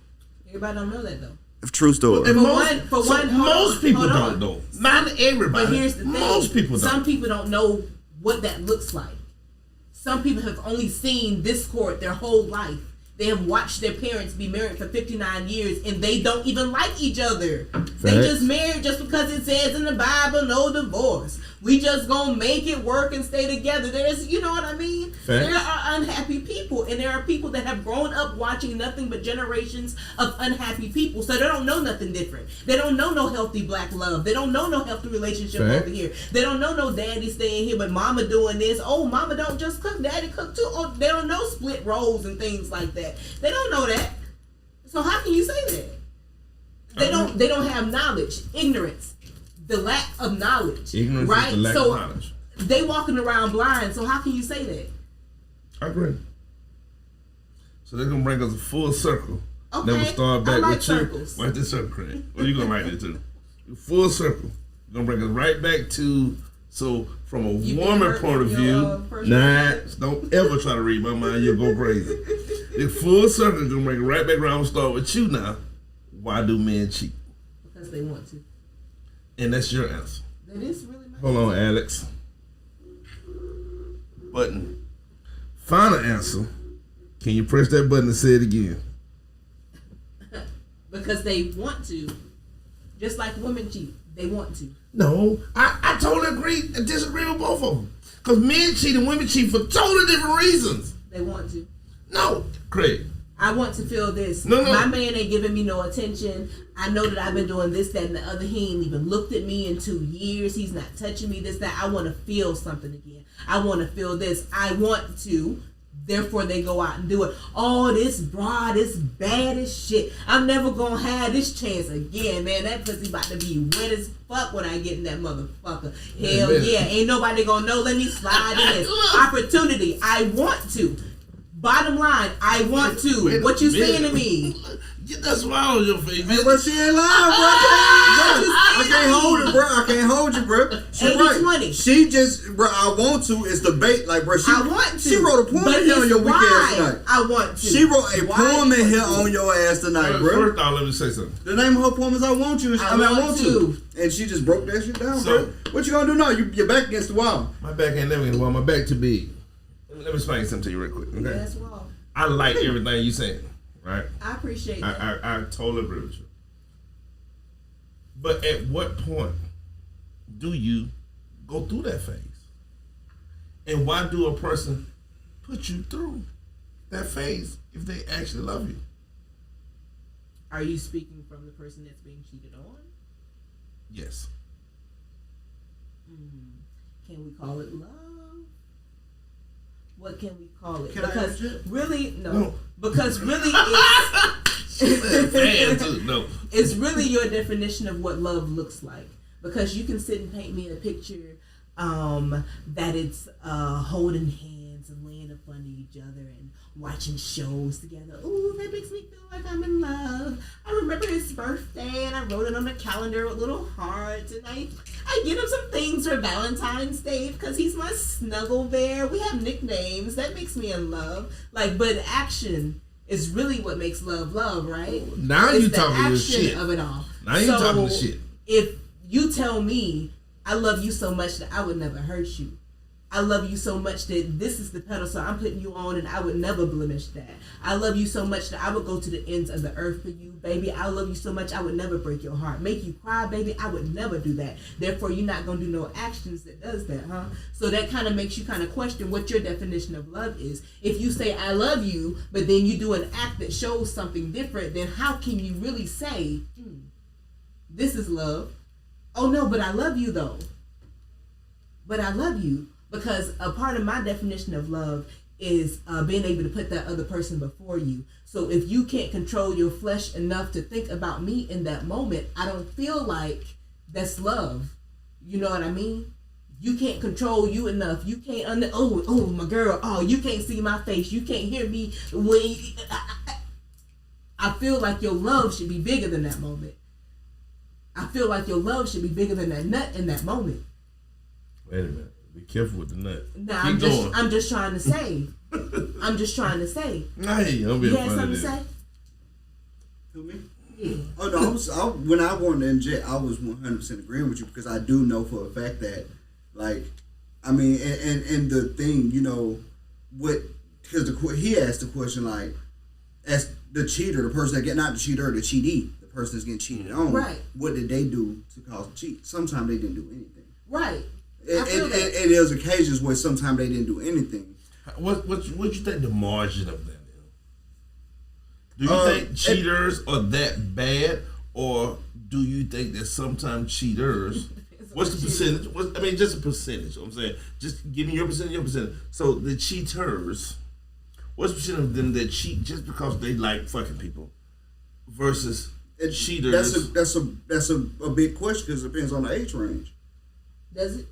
Everybody don't know that though. True story. Most people don't know. Not everybody. But here's the thing. Most people don't. Some people don't know what that looks like. Some people have only seen discord their whole life. They have watched their parents be married for 59 years and they don't even like each other. Facts. They just married just because it says in the Bible, no divorce. We just gonna make it work and stay together. You know what I mean? Facts. There are unhappy people, and there are people that have grown up watching nothing but generations of unhappy people. So they don't know nothing different. They don't know no healthy black love. They don't know no healthy relationship over here. They don't know no daddy staying here, but mama doing this. Oh, mama don't just cook, daddy cook too. Oh, they don't know split roles and things like that. They don't know that. So how can you say that? They don't have knowledge. Ignorance. The lack of knowledge. Ignorance right? is the lack of knowledge. They walking around blind, so how can you say that? I agree. So they're gonna bring us a full circle. Okay. Then we'll start back with circles. Write this up, Craig. What are you gonna write it to? Full circle. Gonna bring us right back to, so from a woman point of view, don't ever try to read my mind, you'll go crazy. The full circle is gonna bring it right back around. We'll start with you now. Why do men cheat? Because they want to. And that's your answer. That is really my Hold on, Alex. Button. Final answer. Can you press that button and say it again? Because they want to. Just like women cheat, they want to. No, I totally disagree with both of them. Because men cheat and women cheat for totally different reasons. They want to. No, Craig. I want to feel this. No. My man ain't giving me no attention. I know that I've been doing this, that, and the other. He ain't even looked at me in 2 years. He's not touching me, this, that. I want to feel something again. I want to feel this. I want to. Therefore, they go out and do it. Oh, this broad, this bad as shit. I'm never going to have this chance again, man. That pussy about to be wet as fuck when I get in that motherfucker. Hell yeah. Ain't nobody going to know. Let me slide in this opportunity. I want to. Bottom line, I want to. What you saying to me? Get that smile on your face, man. But she ain't lying, bro. I can't hold it, bro. I can't hold you, bro. She 80-20. She just, bro, I want to is the bait. Like, bro, I want to. She wrote a poem in here on your weak ass tonight. I want to. She wrote a poem in here on your ass tonight, bro. First off, let me say something. The name of her poem is I Want You. I want to. And she just broke that shit down, bro. What you gonna do now? You're back against the wall. My back ain't never against the wall. My back too big. Let me explain something to you real quick, okay? Yes, well. I like everything you saying, right? I appreciate that. I totally agree with you. But at what point do you go through that phase? And why do a person put you through that phase if they actually love you? Are you speaking from the person that's being cheated on? Yes. Can we call it love? What can we call it? Can because I really, No. Because really, it's really your definition of what love looks like. Because you can sit and paint me a picture that it's holding hands and laying up under each other and watching shows together. Ooh, that makes me feel like I'm in love. I remember his birthday and I wrote it on the calendar with little hearts, and I get him some things for Valentine's Day because he's my snuggle bear. We have nicknames. That makes me in love. But action is really what makes love, right? Now it's you the talking your action shit. of it all. Now you talking the shit. If you tell me I love you so much that I would never hurt you. I love you so much that this is the pedestal I'm putting you on and I would never blemish that. I love you so much that I would go to the ends of the earth for you, baby. I love you so much I would never break your heart. Make you cry, baby. I would never do that. Therefore, you're not going to do no actions that does that, huh? So that kind of makes you kind of question what your definition of love is. If you say, I love you, but then you do an act that shows something different, then how can you really say, this is love? Oh, no, but I love you, though. But I love you. Because a part of my definition of love is being able to put that other person before you. So if you can't control your flesh enough to think about me in that moment, I don't feel like that's love. You know what I mean? You can't control you enough. You can't, oh, my girl, oh, you can't see my face. You can't hear me. I feel like your love should be bigger than that moment. I feel like your love should be bigger than that nut in that moment. Wait a minute. Be careful with the nut. Nah, I'm just trying to say. I'm just trying to say. Hey, I'm being You had something to say? Who, me? Yeah. Oh no, when I wanted to inject, I was 100% agreeing with you because I do know for a fact that, like, I mean, and the thing, you know, because he asked the question like, as the cheater, the person that not the cheater, the cheatee, the person that's getting cheated on, right? What did they do to cause the cheat? Sometimes they didn't do anything, right? And there's occasions where sometimes they didn't do anything. What you think the margin of that is? Do you think cheaters are that bad, or do you think that sometimes cheaters? What's the percentage? Just a percentage. I'm saying, just give me your percentage. So the cheaters, what's the percent of them that cheat just because they like fucking people, versus cheaters? That's a big question because it depends on the age range. Does it?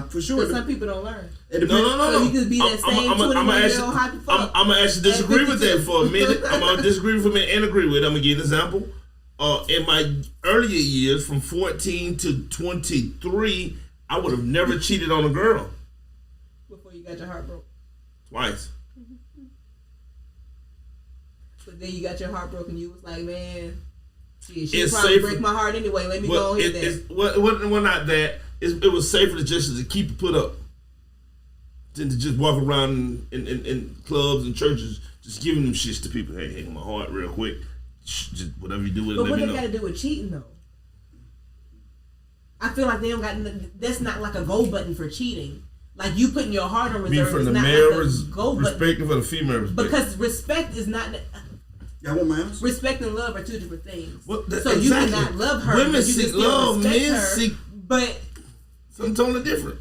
For sure. Some people don't learn. No. So you could be that same 21-year-old hot fuck. I'm gonna actually disagree with that for a minute. I'm gonna disagree for a minute and agree with it. I'm gonna give an example. In my earlier years, from 14 to 23, I would have never cheated on a girl. Before you got your heart broke. Twice. But then you got your heart broken. You was like, man, she'll probably break my heart anyway. Let me go ahead then. Well, not that. It was safer to keep it put up than to just walk around in clubs and churches just giving them shits to people. Hey, my heart real quick. Just whatever you do with it, but let what me they know. got to do with cheating though? feel like they don't got. That's not like a go button for cheating. Like you putting your heart on Me reserve from is the not male like a go button. respect for the female respect. Because respect is not. Y'all want my answer? Respect and love are two different things. Well, so exactly. you cannot love her. Women you seek can still love. respect Men her, seek but something totally different.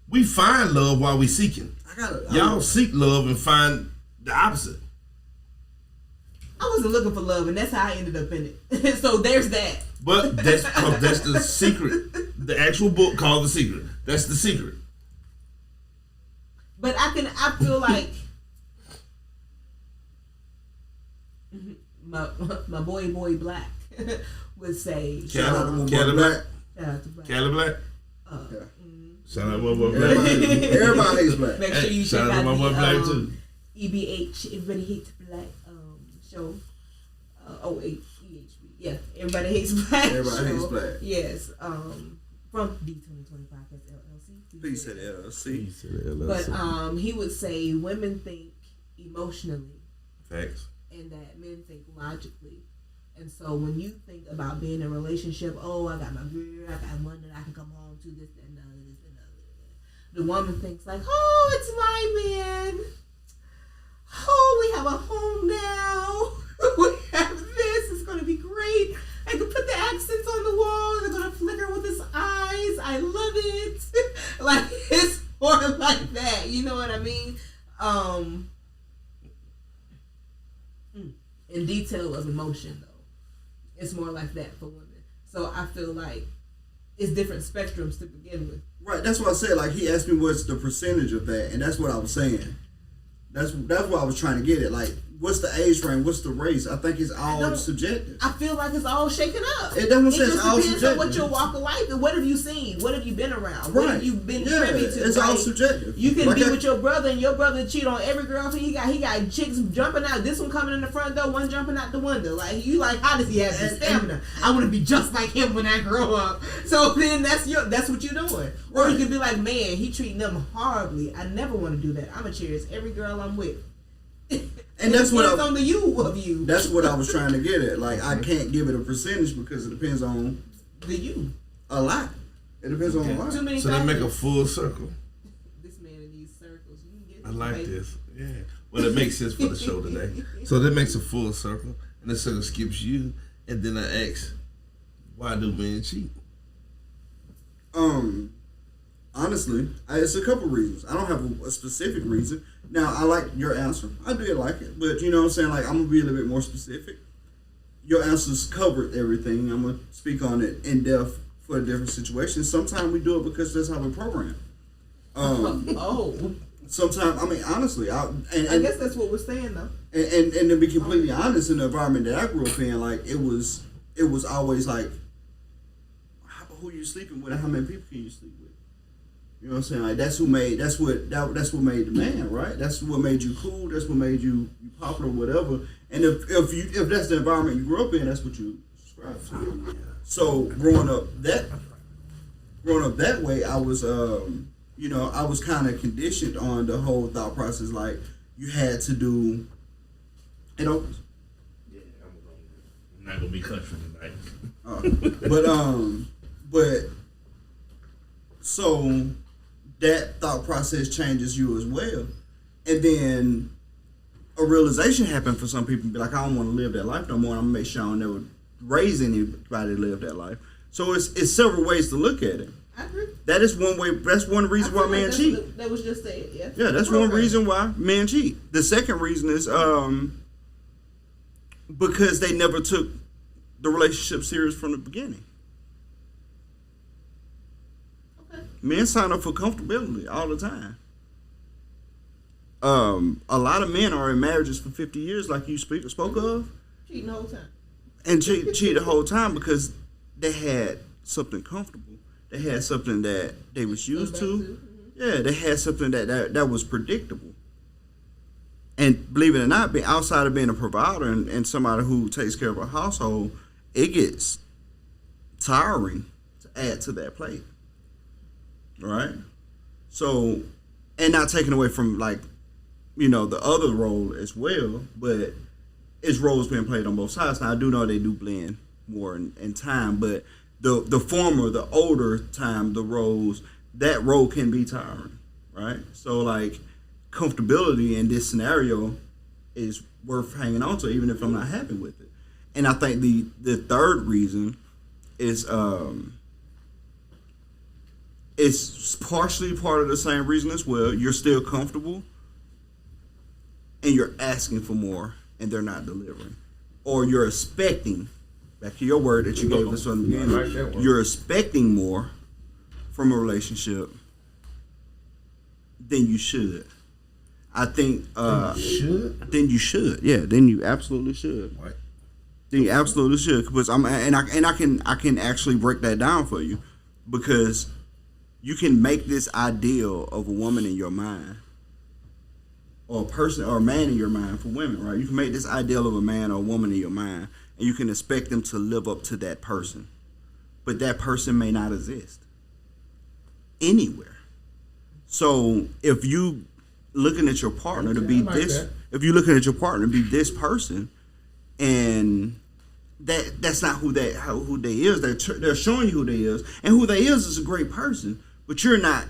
We find love while we seeking. Y'all seek love and find the opposite. I wasn't looking for love, and that's how I ended up in it. So there's that. But that's the secret. The actual book called The Secret. That's the secret. But I feel like my boy Black would say Shout out to my boy Cali Black. shout out to Black. Cali Black. Yeah. Shout out my boy Black. Everybody hates Black. Make sure you check shout out out to my boy Black the too. EBH Everybody Hates Black show. EHB. Yeah, Everybody Hates Black. Everybody hates Black. Yes. From D2025 LLC. Peace to the LLC. But he would say women think emotionally. Facts. And that men think logically. And so when you think about being in a relationship, oh, I got my girl, I got one that I can come home to, this, that, and the other, this, and the other. The woman thinks like, oh, it's my man. Oh, we have a home now. We have this. It's going to be great. I can put the accents on the wall. They're going to flicker with his eyes. I love it. Like, it's more like that. You know what I mean? In detail of emotion, though. It's more like that for women. So I feel like it's different spectrums to begin with. Right, that's what I said. Like, he asked me what's the percentage of that, and that's what I was saying. That's what I was trying to get at. Like, what's the age range? What's the race? I think it's all subjective. I feel like it's all shaken up. It doesn't say it's all just depends on what subjective. your walk of life is. What have you seen? What have you been around? What Right. have you been Yeah, privy to? it's all subjective. You can Like be that- with your brother, and your brother cheat on every girlfriend he got chicks jumping out. This one coming in the front door, one jumping out the window. Like, you like, how does he have this stamina? I want to be just like him when I grow up. So then that's what you're doing. Or Right. you can be like, man, he treating them horribly. I never want to do that. I'ma cherish every girl I'm with. And that's what on the you of you. That's what I was trying to get at. Like, I can't give it a percentage because it depends on The you. a lot. It depends on a lot. Too many So they make a factors. full circle. This man in these circles. You can get I like this. Yeah. Well, it makes sense for the show today. So that makes a full circle, and the circle skips you, and then I ask, why do men cheat? Honestly, it's a couple reasons. I don't have a specific reason. Now, I like your answer. I do like it. But, you know what I'm saying? Like, I'm going to be a little bit more specific. Your answers covered everything. I'm going to speak on it in depth for a different situation. Sometimes we do it because that's how we program. Sometimes, I mean, honestly, I guess that's what we're saying, though. And to be completely honest, in the environment that I grew up in, like, it was always like, who you sleeping with and how many people can you sleep with? You know what I'm saying? Like, that's what made the man, right? That's what made you cool. That's what made you popular, whatever. And if that's the environment you grew up in, that's what you subscribe to. So growing up that way, I was I was kind of conditioned on the whole thought process. Like, you had to do it opens. Yeah, I'm not gonna be country tonight. But so that thought process changes you as well, and then a realization happened for some people. Be like, I don't want to live that life no more. I'm gonna make sure I don't never raise anybody to live that life. So it's several ways to look at it. I agree. That is one way. That's one reason why men cheat. That was just said. Yeah. Yeah, that's one reason why men cheat. The second reason is because they never took the relationship serious from the beginning. Men sign up for comfortability all the time. A lot of men are in marriages for 50 years, like you spoke of. Cheating the whole time. And cheat the whole time because they had something comfortable. They had something that they was used to. Yeah, they had something that was predictable. And believe it or not, outside of being a provider and somebody who takes care of a household, it gets tiring to add to that plate. Right? So, and not taken away from, like, you know, the other role as well, but it's roles being played on both sides. Now, I do know they do blend more in time. But the former, the older time, the roles, that role can be tiring, right? So like comfortability in this scenario is worth hanging on to, even if I'm not happy with it. And I think the third reason is it's partially part of the same reason as well. You're still comfortable and you're asking for more and they're not delivering. Or you're expecting, back to your word that you gave us from the beginning, you're expecting more from a relationship than you should. I think then you should. Yeah, then you absolutely should. Right. Then you absolutely should. Because I can actually break that down for you, because you can make this ideal of a woman in your mind, or a person or a man in your mind for women, right? You can make this ideal of a man or a woman in your mind, and you can expect them to live up to that person. But that person may not exist anywhere. So if you looking at your partner to be if you're looking at your partner to be this person, and that's not who they is, they're showing you who they is, and who they is a great person, but you're not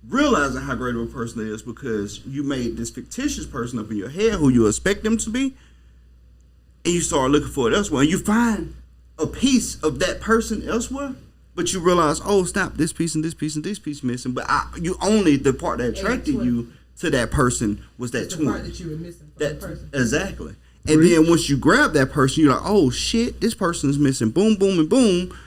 realizing how great of a person they is because you made this fictitious person up in your head who you expect them to be, and you start looking for it elsewhere, and you find a piece of that person elsewhere, but you realize, oh snap, this piece and this piece and this piece missing, but you only the part that attracted you to that person was that twin. The part that you were missing from the person. Exactly. And then once you grab that person, you're like, oh shit, this person's missing. Boom, boom, and boom.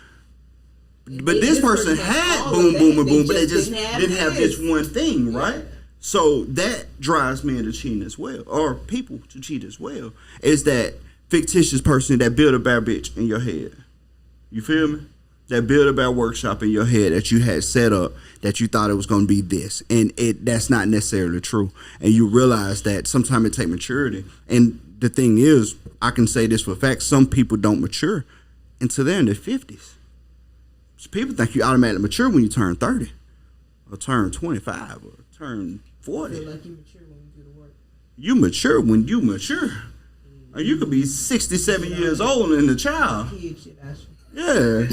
But this person had boom, boom, and boom, but they just didn't have this one thing, right? So that drives men to cheat as well, or people to cheat as well, is that fictitious person that built a bad bitch in your head. You feel me? That build a bad workshop in your head that you had set up, that you thought it was going to be this, and that's not necessarily true. And you realize that sometimes it takes maturity. And the thing is, I can say this for a fact, some people don't mature until they're in their 50s. So people think you automatically mature when you turn 30, or turn 25, or turn 40. I feel like you mature when you do the work. You mature when you mature. Or you could be 67 years old and a child. Kid shit, yeah.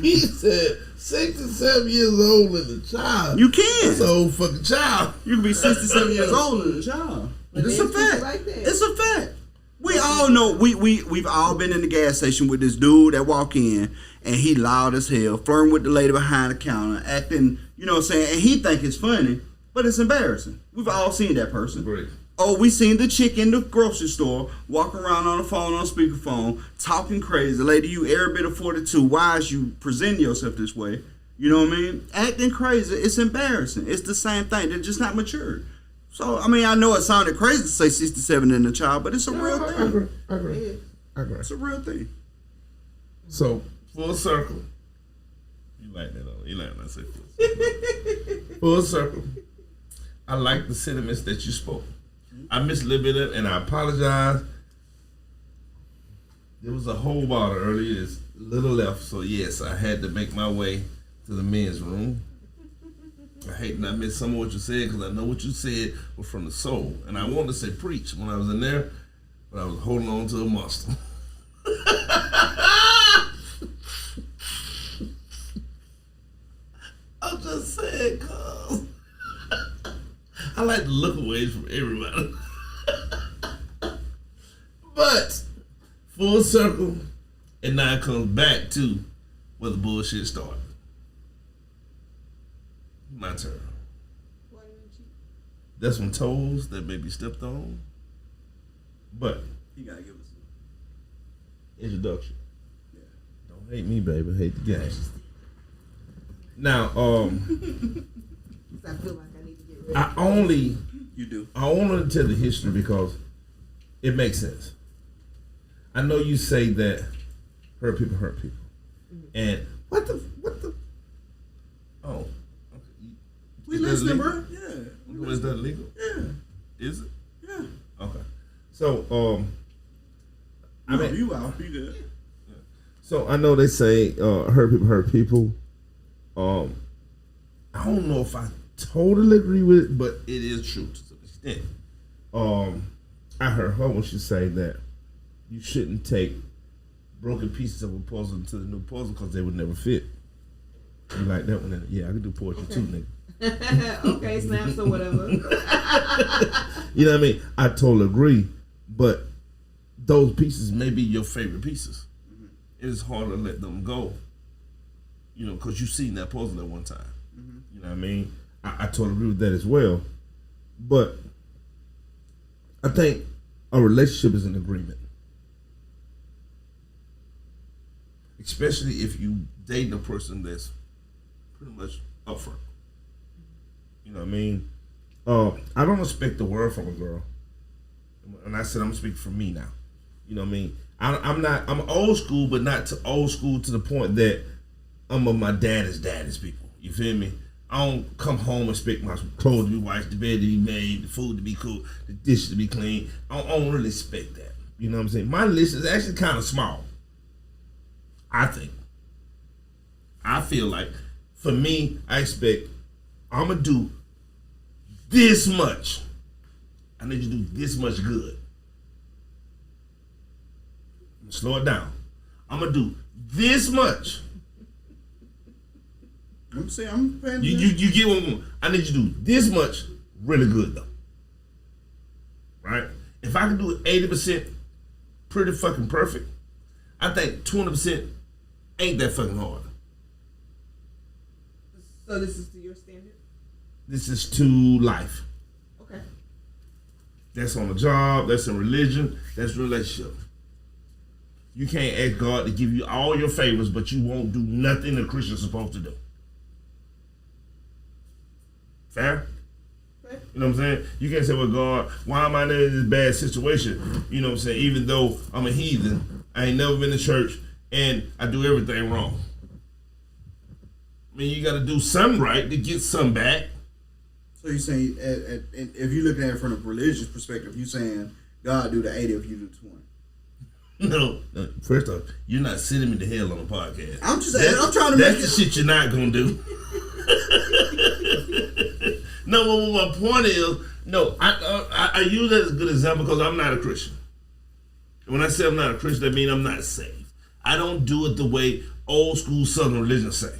He said 67 years old and a child. You can. That's an old fucking child. You can be 67 years old and a child. It's a fact. Like it's a fact. We all know. We've all been in the gas station with this dude that walk in and he loud as hell, flirting with the lady behind the counter, acting, you know what I'm saying, and he think it's funny, but it's embarrassing. We've all seen that person. Great. Oh, we seen the chick in the grocery store walking around on the phone, on speakerphone, talking crazy. Lady, you every bit of 42. Why is you presenting yourself this way? You know what I mean? Acting crazy. It's embarrassing. It's the same thing. They're just not mature. So, I mean, I know it sounded crazy to say 67 in a child, but it's a real thing. I agree. It's a real thing. So, full circle. You like that, though. You like when I say full circle. Full circle. I like the sentiments that you spoke. I missed a little bit of it, and I apologize. There was a whole bottle earlier. There's a little left, so yes, I had to make my way to the men's room. I hate that I missed some of what you said, because I know what you said was from the soul. And I wanted to say preach when I was in there, but I was holding on to a monster. I'm just saying, cuz I like to look away from everybody. But full circle, and now it comes back to where the bullshit started. My turn. Why did you cheat? There's some toes that may be stepped on, but You gotta give us introduction. Yeah. Don't hate me, baby. Hate the game. Now, I feel like I need to get ready. You do. I only tell the history because it makes sense. I know you say that hurt people hurt people. Mm-hmm. And what the oh, okay. We listening, bro. Yeah. Is that legal? Yeah. Is it? Yeah. Okay. So I mean, you out. You good. Yeah. So I know they say hurt people. I don't know if I totally agree with it, but it is true to some extent. I heard her when she say that you shouldn't take broken pieces of a puzzle into the new puzzle because they would never fit. You like that one? Yeah, I can do poetry too, nigga. Okay, snaps or whatever. You know what I mean? I totally agree, but those pieces may be your favorite pieces. Mm-hmm. It's hard to let them go, you know, because you've seen that puzzle at one time. Mm-hmm. You know what I mean? I totally agree with that as well, but I think a relationship is an agreement, especially if you date a person that's pretty much upfront. You know what I mean? I don't expect the world from a girl. And I said I'm speaking for me now. You know what I mean? I'm old school, but not to old school to the point that I'm of my daddy's people. You feel me? I don't come home and expect my clothes to be washed, the bed to be made, the food to be cooked, the dishes to be clean. I don't really expect that. You know what I'm saying? My list is actually kind of small. I think. I feel like, for me, I expect I'm going to do this much. I need you to do this much good. I'm gonna slow it down. I'm going to do this much. I'm saying, I'm paying you get one more. I need you to do this much really good, though. Right? If I can do 80% pretty fucking perfect, I think 20% ain't that fucking hard. So this is to your standard? This is to life. Okay. That's on a job, that's in religion, that's relationship. You can't ask God to give you all your favors, but you won't do nothing a Christian's supposed to do. Fair? Okay. You know what I'm saying? You can't say, well, God, why am I in this bad situation? You know what I'm saying? Even though I'm a heathen, I ain't never been to church, and I do everything wrong. I mean, you got to do something right to get some back. So you're saying, if you're looking at it from a religious perspective, you're saying God do the 80 if you do the 20. No. First off, you're not sending me to hell on a podcast. I'm just saying, I'm trying to make that's the shit you're not going to do. No, but my point is, no, I use that as a good example because I'm not a Christian. When I say I'm not a Christian, that means I'm not saved. I don't do it the way old school Southern religion say.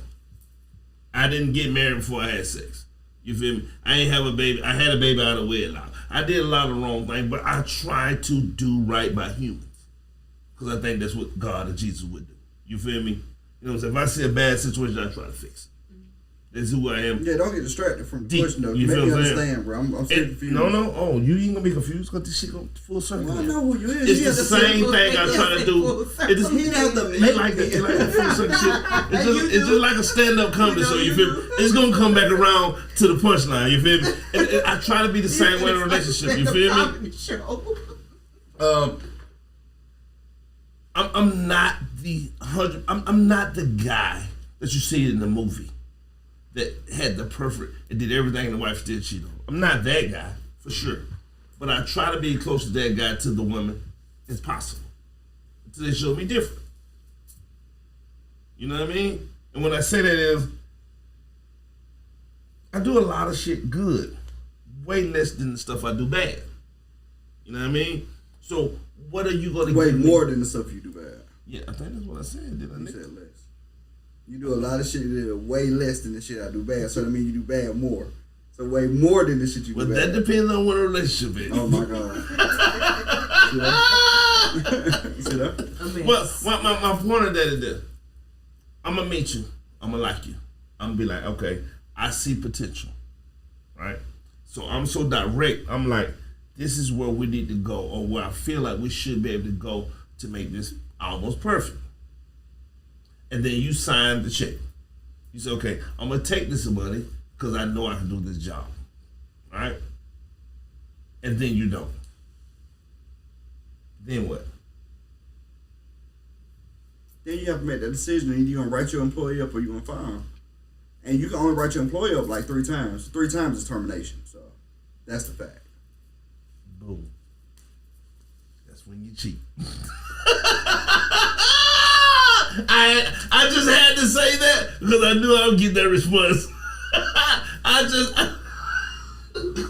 I didn't get married before I had sex. You feel me? I ain't have a baby. I had a baby out of wedlock. I did a lot of wrong things, but I tried to do right by humans. Because I think that's what God and Jesus would do. You feel me? You know what I'm saying? If I see a bad situation, I try to fix it. That's who I am. Yeah, don't get distracted from the question, though. You Make feel me what I'm understand, bro. I'm still confused. No. Oh, you ain't going to be confused because this shit going full circle. Well, I know who you is. It's the same thing I try to do. It's like the full circle shit. It's just like a stand-up comedy show, you feel me? It's going to come back around to the punchline, you feel me? And I try to be the same way in a relationship, you feel me? I'm not I'm not the guy that you see in the movie that had the perfect and did everything the wife did cheat on. I'm not that guy, for sure. But I try to be close to that guy to the women as possible. Until they show me different. You know what I mean? And when I say that is, I do a lot of shit good. Way less than the stuff I do bad. You know what I mean? So what are you going to Way more than the stuff you do bad. Yeah, I think that's what I said. Did I? You said less. You do a lot of shit that are way less than the shit I do bad. So that means you do bad more. So way more than the shit you do bad. But that depends on what a relationship is. Oh my God. See that? Well, my point of that is this. I'm going to meet you. I'm going to like you. I'm going to be like, okay, I see potential. Right? So I'm so direct. I'm like, this is where we need to go, or where I feel like we should be able to go to make this almost perfect. And then you sign the check. You say, okay, I'm going to take this money because I know I can do this job. Right? And then you don't. Then what? Then you have to make that decision. Either you're going to write your employee up or you're going to fire him. And you can only write your employee up like 3 times. 3 times is termination. So that's the fact. Boom. That's when you cheat. I just had to say that because I knew I would get that response.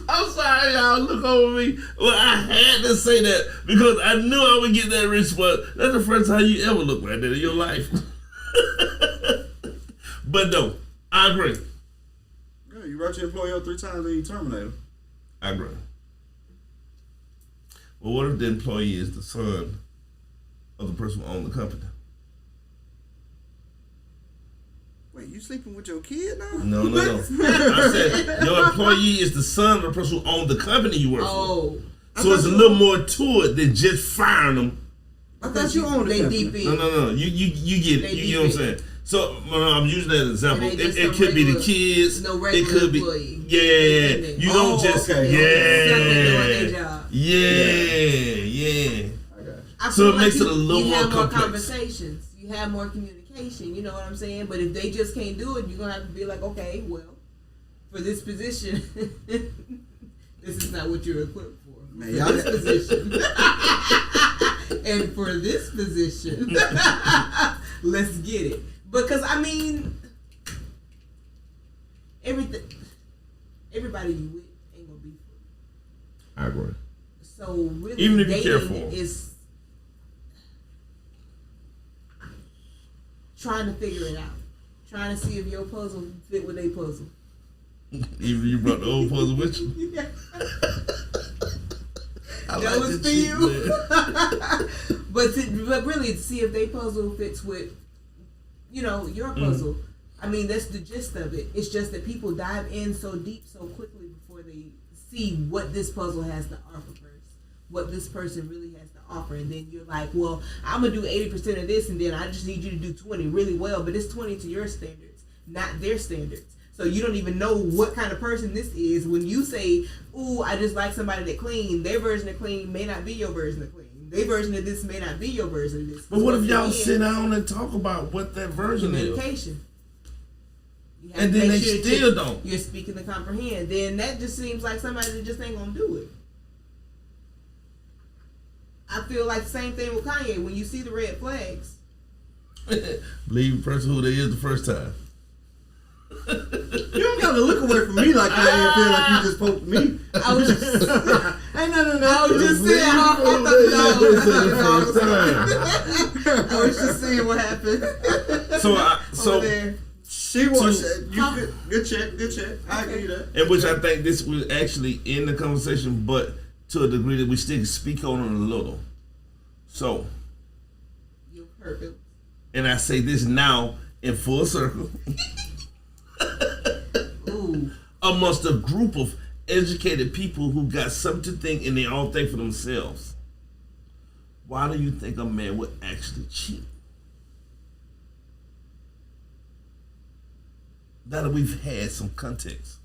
I'm sorry, y'all. Look over me. Well, I had to say that because I knew I would get that response. That's the first time you ever look like that in your life. But no, I agree. Yeah, you write your employee up 3 times and you terminate him. I agree. Well, what if the employee is the son of the person who owned the company? Wait, you sleeping with your kid now? No. I said your employee is the son of the person who owned the company you work for. So it's a little more to it than just firing them. I thought you owned They deep in. No. You get it. You know what I'm saying? So I'm using that as an example. It could be the kids. It could be. Employee. Yeah. You don't just. Okay. Yeah. So it makes it a little more complex. You have more conversations. You have more communication. You know what I'm saying? But if they just can't do it, you're gonna have to be like, okay, well, for this position, this is not what you're equipped for. Man, for this position, and for this position, let's get it. Because I mean, everybody you with ain't gonna be for you. I agree. So really, even if dating you're careful, is trying to figure it out, trying to see if your puzzle fit with their puzzle. Even you brought the old puzzle with you. Yeah. That was for you. But really, to see if their puzzle fits with, your puzzle. I mean, that's the gist of it. It's just that people dive in so deep so quickly before they see what this puzzle has to offer first, what this person really has to offer, and then you're like, well, I'm gonna do 80% of this, and then I just need you to do 20 really well, but it's 20 to your standards, not their standards. So you don't even know what kind of person this is. When you say, ooh, I just like somebody that clean, their version of clean may not be your version of clean. Their version of this may not be your version of this. But what if y'all sit down and talk about what that version is? Communication. And then they still don't. You're speaking to comprehend. Then that just seems like somebody that just ain't gonna do it. I feel like the same thing with Kanye. When you see the red flags, believe the person who they is the first time. You don't gotta look away from me like that and feel like you just poked me. I was just, ain't nothing. I was just saying. I was just seeing what happened. So there. She was good check. I agree that. And which I think this was actually in the conversation, but to a degree that we still speak on it a little. So, You're perfect. And I say this now in full circle. Ooh. Amongst a group of educated people who got something to think and they all think for themselves. Why do you think a man would actually cheat? Now that we've had some context.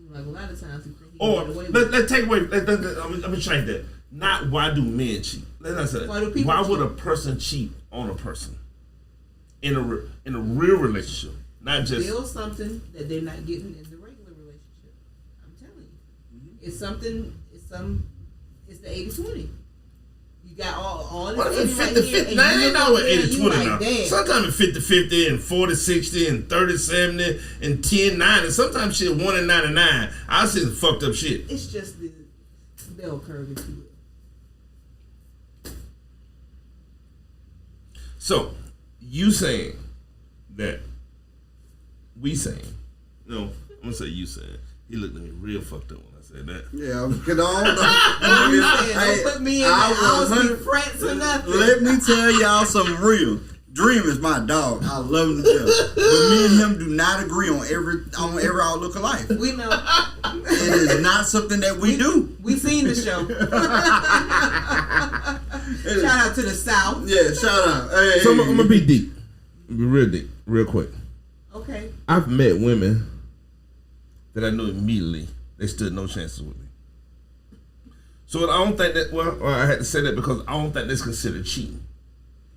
Like a lot of times you think or let's take away. Let me change that. Not why do men cheat? Let's not say that. Why would a person cheat on a person in a real relationship? Not just build something that they're not getting in the regular relationship. I'm telling you, it's something. It's the 80-20. You got all this. What if it's 50-50? Now, it ain't always 80-20 now. Damn. Sometimes it's 50-50 and 40-60 and 30-70 and 10-9 and sometimes shit 1-99. I see the fucked up shit. It's just the bell curve, if you will. So, you saying that we saying, I'm gonna say you saying. He looked at me real fucked up when I said that. Yeah, don't put me in that. I was be France or nothing. Let me tell y'all something real. Dream is my dog. I love him to death. But me and him do not agree on every outlook of life. We know. It is not something that we do. We seen the show. Shout out to the South. Yeah, shout out. Hey, so I'm gonna be deep. Be real deep, real quick. Okay. I've met women that I knew immediately they stood no chances with me. So I don't think that. Well, I had to say that because I don't think that's considered cheating.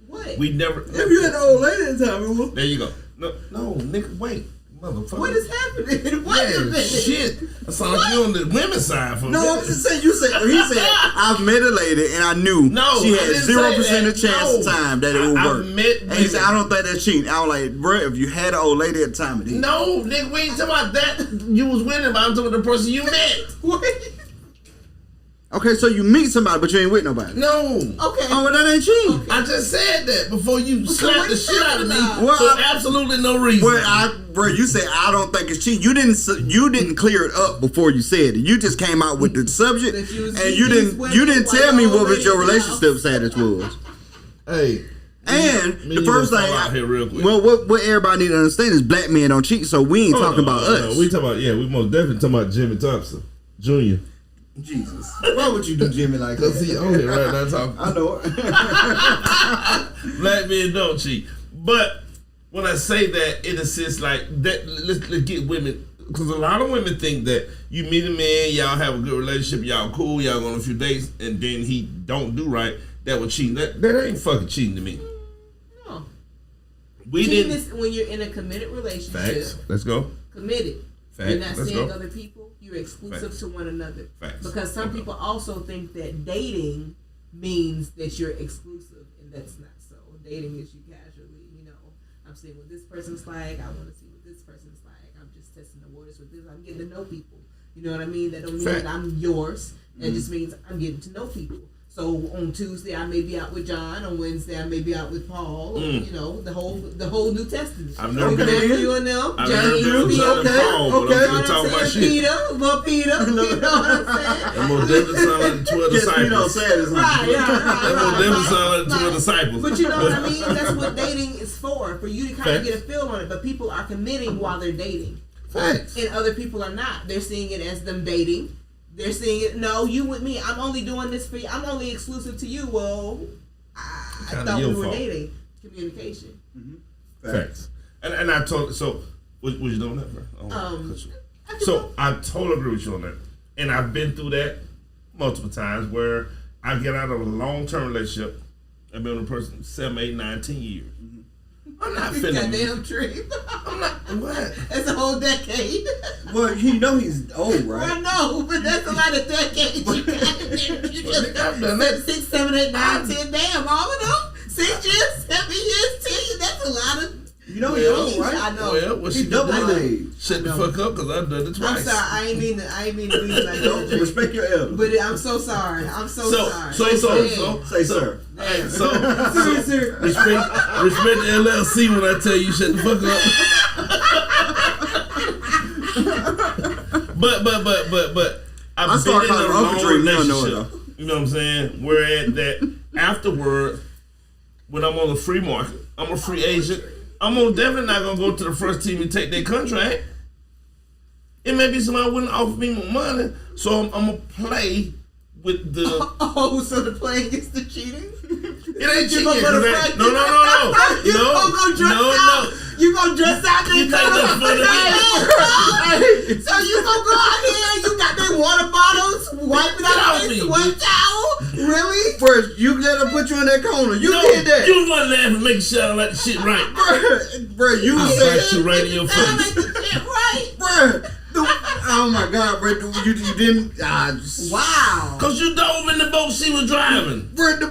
What? We never. If you had the old lady in time, there you go. No, nigga, wait. Motherfucker. What is happening? Wait a minute. Shit. That sounds like you on the women's side for No, I'm just saying. He said I've met a lady and I knew she had 0% of chance of time that it would work. And he said I don't think that's cheating. I was like, bro, if you had an old lady at the time, it is. No, nigga, we ain't talking about that. You was winning, but I'm talking about the person you met. What? Okay, so you meet somebody, but you ain't with nobody. No. Okay. Oh, well, that ain't cheating. I just said that before you slapped the shit out of me Well, for absolutely no reason. Bro, you said I don't think it's cheating. You didn't clear it up before you said it. You just came out with the subject, and you didn't tell me what was your relationship status was. Hey. And the first thing, here real quick. well, what everybody need to understand is black men don't cheat, so we ain't talking about us. No, we talking about we most definitely talking about Jimmy Thompson Jr. Jesus, why would you do Jimmy like that? Cause he on here right now talking. I know it. Black men don't cheat, but when I say that, in a sense like that, let's get women, because a lot of women think that you meet a man, y'all have a good relationship, y'all cool, y'all go on a few dates, and then he don't do right. That was cheating. That ain't fucking cheating to me. No. We cheating didn't. is when you're in a committed relationship. Facts. Let's go. Committed. Facts. You're not Let's seeing go. other people. You're exclusive Facts. to one another. Facts. Because some people also think that dating means that you're exclusive, and that's not so. Dating is you casually, I'm seeing what this person's like. I want to see what this person's like. I'm just testing the waters with this. I'm getting to know people. You know what I mean? That don't mean that I'm yours. That just means I'm getting to know people. So on Tuesday I may be out with John. On Wednesday I may be out with Paul. The whole New Testament. I've never been with you and them. I've never been with John John and Paul, but I'm gonna talk about shit. Peter, little Peter. You know what I'm saying? That most definitely sound like the 12 disciples. Right. That most definitely sound like the 12 disciples. But you know what I mean? That's what dating is for you to kind of get a feel on it. But people are committing while they're dating. Facts. And other people are not. They're seeing it as them dating. They're seeing it, no, you with me. I'm only doing this for you. I'm only exclusive to you. Well, I thought we were dating. Communication. Mm-hmm. Facts. And I told, so, was you doing that, bro? So, I totally agree with you on that. And I've been through that multiple times where I get out of a long-term relationship. I've been with a person 7, 8, 9, 10 years. I'm not finna. Goddamn trip. I'm not. What? That's a whole decade. Well, he's old, right? I know, but that's a lot of decades. You just I've done that. 6, 7, 8, 9, 10. Damn, all of them. 6 years, 7 years, 10. That's a lot of. He's old, right? I know. Well, He double age. Shut the fuck up, because I've done it twice. I'm sorry. I ain't mean to be like that. Respect your elders. But I'm so sorry. I'm so sorry. Say sir. So respect the LLC when I tell you shut the fuck up. but I've been in a long relationship. You know what I'm saying? Where that afterward, when I'm on the free market, I'm a free agent. I'm most definitely not gonna go to the first team and take their contract. It may be somebody wouldn't offer me more money, so I'm gonna play with the. Oh, so the playing is the cheating? It ain't cheating. No. You gonna dress out there? You think that's funny? So you gonna go out here? You got their water bottles, wiping out their sweat towel? Really? First, you let her put you in that corner. You did that. You want to laugh and make sure I like the shit right. Bro, you I'll said bite you right in your face. Make the shit right. Bro. Oh my God, bro! You didn't. Wow. Cause you dove in the boat she was driving. Bro, the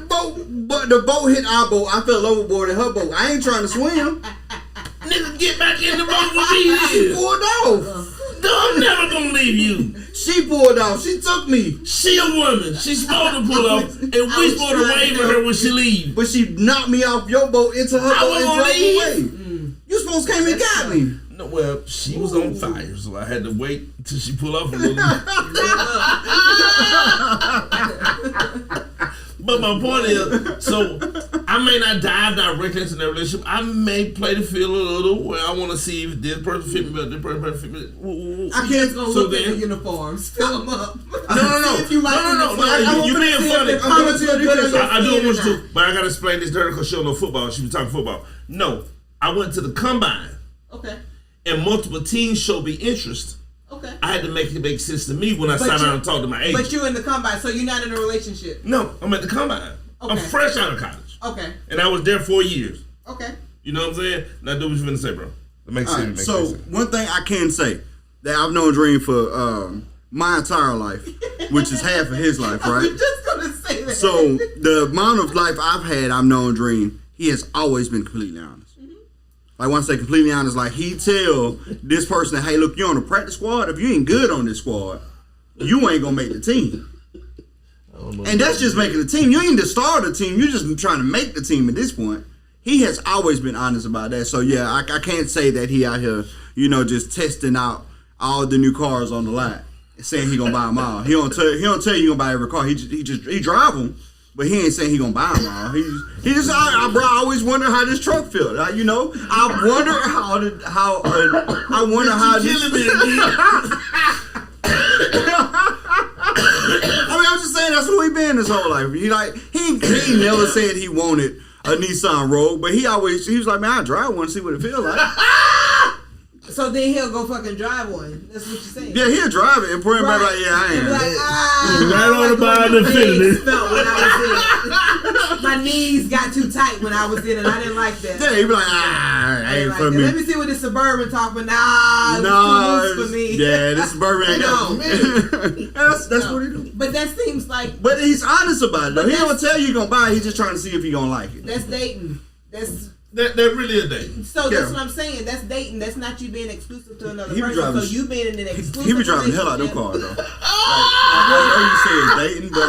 boat hit our boat. I fell overboard in her boat. I ain't trying to swim. Nigga, get back in the boat with me. She pulled off. No, I'm never gonna leave you. She pulled off. She took me. She a woman. She's supposed to pull off, and we supposed to wave at her when she leaves. But she knocked me off your boat into her boat and drove away. You supposed to came and got me. No, well, she was on fire, so I had to wait until she pulled off a little bit. But my point is, so I may not dive directly into that relationship. I may play the field a little where I want to see if this person fit me, but this person fit me. I can't go look at the uniforms. Fill them up. No. If you like You being funny. I do want to, but I gotta explain this to her because she don't know football. She was talking football. No, I went to the combine. Okay. And multiple teams showed me interest. Okay. I had to make it make sense to me when I sat down and talked to my agent. But you're in the combine, so you're not in a relationship. No, I'm at the combine. Okay. I'm fresh out of college. Okay. And I was there 4 years. Okay. You know what I'm saying? Now do what you finna say, bro. So one thing I can say that I've known Dream for my entire life, which is half of his life, right? I'm just gonna say that. So the amount of life I've known Dream, he has always been completely honest. Like when I say completely honest, like he tell this person, hey, look, you're on the practice squad. If you ain't good on this squad, you ain't gonna make the team. And that's just making the team. You ain't the star of the team. You're just trying to make the team at this point. He has always been honest about that. So yeah, I can't say that he out here, just testing out all the new cars on the lot, saying he gonna buy them all. He don't tell you he gonna buy every car. He drive them, but he ain't saying he gonna buy them all. I always wonder how this truck feels. I wonder how this. I'm just saying that's who he been his whole life. He never said he wanted a Nissan Rogue, but he was like, man, I drive one, see what it feels like. So then he'll go fucking drive one. That's what you're saying. Yeah, he'll drive it and put him back like, yeah, I am. Right on the bar the Infiniti. My knees got too tight when I was in it. I didn't like that. Yeah, he'd be like, ain't for me. Let me see what this Suburban talk, but it's too loose for me. Yeah, this Suburban ain't got me. That's what he do. But that seems like. But he's honest about it though. He don't tell you gonna buy it. He's just trying to see if he gonna like it. That's dating. That really a date. So that's what I'm saying. That's dating. That's not you being exclusive to another person. Driving, so you being in an exclusive. He be driving the hell out of them cars though. I know you say it's dating, but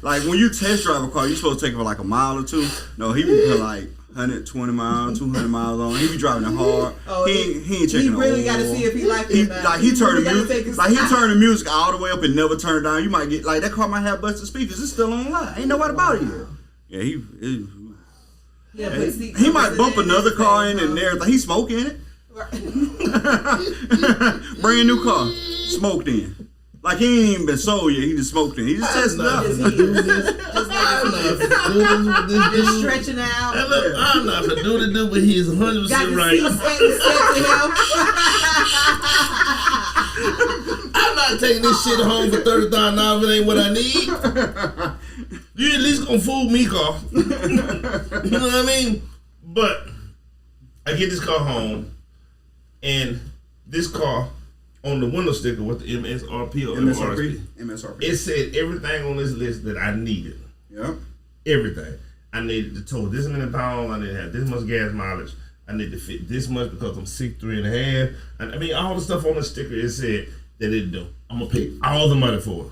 like when you test drive a car, you supposed to take it for like a mile or two. No, he be put like 120 miles, 200 miles on. He be driving it hard. He ain't checking. He really got to see if he like it. He turn the music all the way up and never turn it down. You might get like that car might have busted speakers. It's still on line. Ain't nobody about it yet. Yeah, he might bump another car in and everything. He smoke in it. Brand new car, smoked in. Like he ain't even been sold yet. He just smoked in. He just tested it out. Just stretching out. And look, I'm not for do, but he is 100% right. I'm not taking this shit home for $30,000 if it ain't what I need. You at least gonna fool me, car. You know what I mean? But I get this car home, and this car on the window sticker with the MSRP or MSRP, it said everything on this list that I needed. Yep. Everything. I needed to tow this many pounds. I need to have this much gas mileage. I need to fit this much because I'm 6'3.5". I mean, all the stuff on the sticker, it said that it do. I'm gonna pay all the money for it.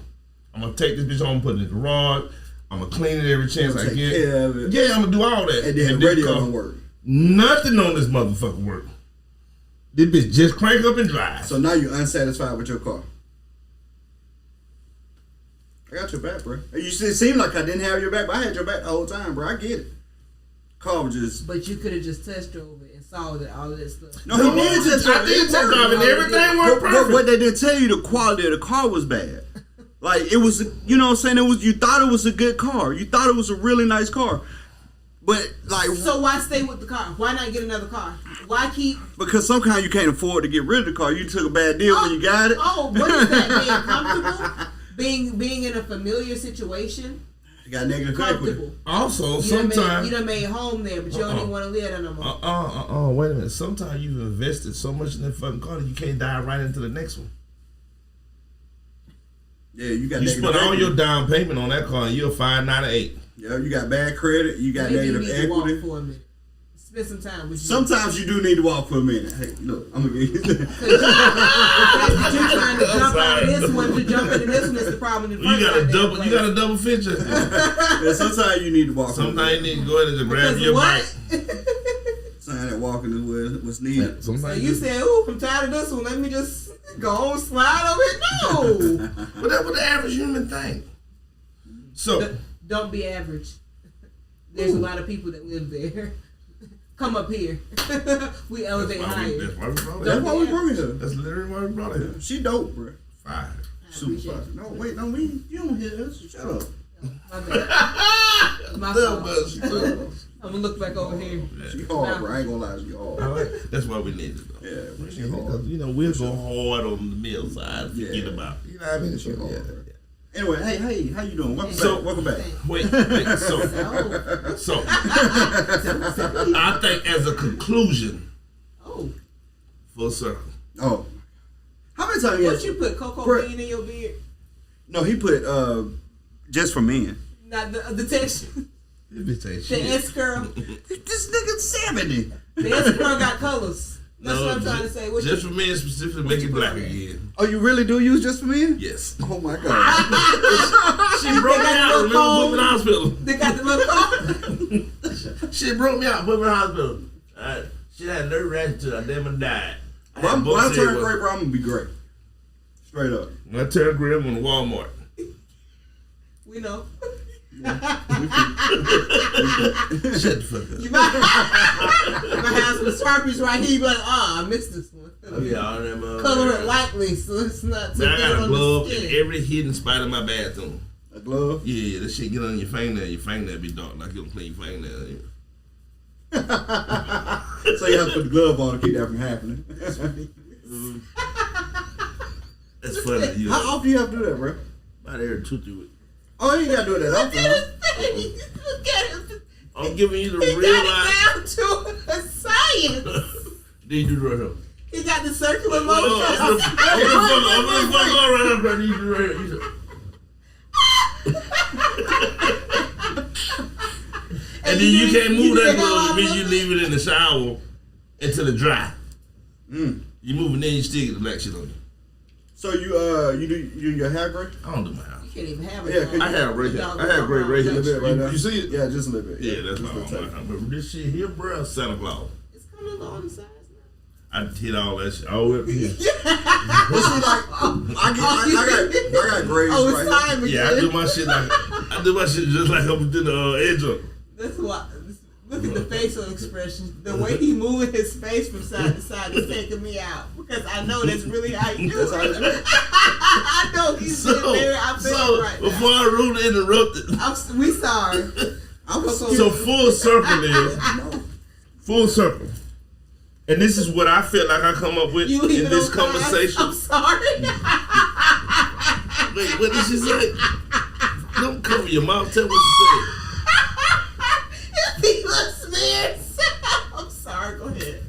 I'm gonna take this bitch home, put it in the garage. I'm gonna clean it every chance I get. Care of it. Yeah, I'm gonna do all that. And then the radio don't work. Nothing on this motherfucker work. This bitch just crank up and drive. So now you're unsatisfied with your car. I got your back, bro. It seemed like I didn't have your back, but I had your back the whole time, bro. I get it. Car was just. But you could have just test drove it and saw that all of that stuff. No, he did test drive. I did test drive and everything worked perfect. But they didn't tell you the quality of the car was bad. Like it was, you know what I'm saying? You thought it was a good car. You thought it was a really nice car. But like, so why stay with the car? Why not get another car? Why keep? Because sometimes you can't afford to get rid of the car. You took a bad deal when you got it. Oh, what is that? Being comfortable, being in a familiar situation. You got negative equity. Also, sometimes you done made home there, but you don't even want to live there no more. Wait a minute. Sometimes you've invested so much in that fucking car that you can't dive right into the next one. Yeah, you got. You spent all your down payment on that car, and you're 5, 9, or 8. Yeah, you got bad credit. You got negative equity. To walk for a minute. Spend some time with you. Sometimes you do need to walk for a minute. Hey, look, I'm gonna get you. You're trying to jump out of this one to jump into this one. That's the problem. You got a double feature. Yeah, sometimes you need to walk. Sometimes you need to go ahead and just grab your bike. Sometimes that walking is what's needed. So you said, "Ooh, I'm tired of this one. Let me just go on slide over it." No, but that's what the average human think. So don't be average. There's a lot of people that live there. Come up here. We elevate higher. That's why we brought her. That's why we brought her. That's literally why we brought her. She dope, bro. Fire. Super fire. No, wait, no, you don't hear us. Shut up. My bad. My fault. I'm gonna look back over here. She hard, bro. I ain't gonna lie, she hard. That's why we need it. Yeah, bro, she hard. You know, we'll go hard on the mill side. Forget about it. You know what I mean? She hard, bro. Anyway, hey, how you doing? Welcome back. Wait. So I think as a conclusion, Full circle. Oh. How many times What you put cocoa bean in your beard? No, he put just for men. Not the texture. This bitch ain't The shit. S curl. This nigga's 70. The S curl got colors. That's what I'm trying to say. What just you, for men specifically, make it black again. Oh, you really do use just for men? Yes. Oh my god. She broke me out. Remember, put me in the hospital. they got the little phone. She broke me out. Put me in the hospital. She had a nerve rash until I damn died. When I turn gray, bro, I'm gonna be great. Straight up. When I turn gray, I'm going to Walmart. We know. Shut the fuck up. You might have some Sharpies right here. You be like, I missed this one. Oh yeah, all them. Color it lightly so it's not too Man, I big got a on glove the in skin. every hidden spot in my bathroom. A glove? Yeah, that shit get on your fingernail. Your fingernail be dark like you don't clean your fingernail. So you have to put the glove on to keep that from happening. That's funny. You How often you have to do that, bro? about every 2-3 weeks. Oh, you ain't gotta do it that Look often. at Huh? his face. Look at him. I'm giving you the He real got life. it down to a science. Then you do the right here. He got the circular I'm motion. gonna fuck right up, brother. You do the right here. You do- And then you can't move that glove because you leave it in the shower until it dry. You move it, then you still get the black shit on you. So you do your hair gray? I don't do my house. You can't even have it. Yeah, on. I have right here. I have gray right A little bit here. right now. You see it? Yeah, just a little bit. Yeah, that's just all. a little tight. But this shit here, bro, Santa Claus. It's coming on the size I hit all that shit all the way up here. But see, like, I got grays now. Oh, right it's here. time again. Yeah, I do my shit just like I'm doing the edge up. That's why. Look at the facial expression. The way he moving his face from side to side is taking me out because I know that's really how you do That's how you it. do it. I know he's sitting there. I'm So right before now. I rudely interrupted, We sorry. so full circle is full circle, and this is what I feel like I come up with You in leave this it on conversation. I'm sorry. Wait, what did she say? Don't cover your mouth. Tell what you said. He looks smeared. I'm sorry. Go ahead.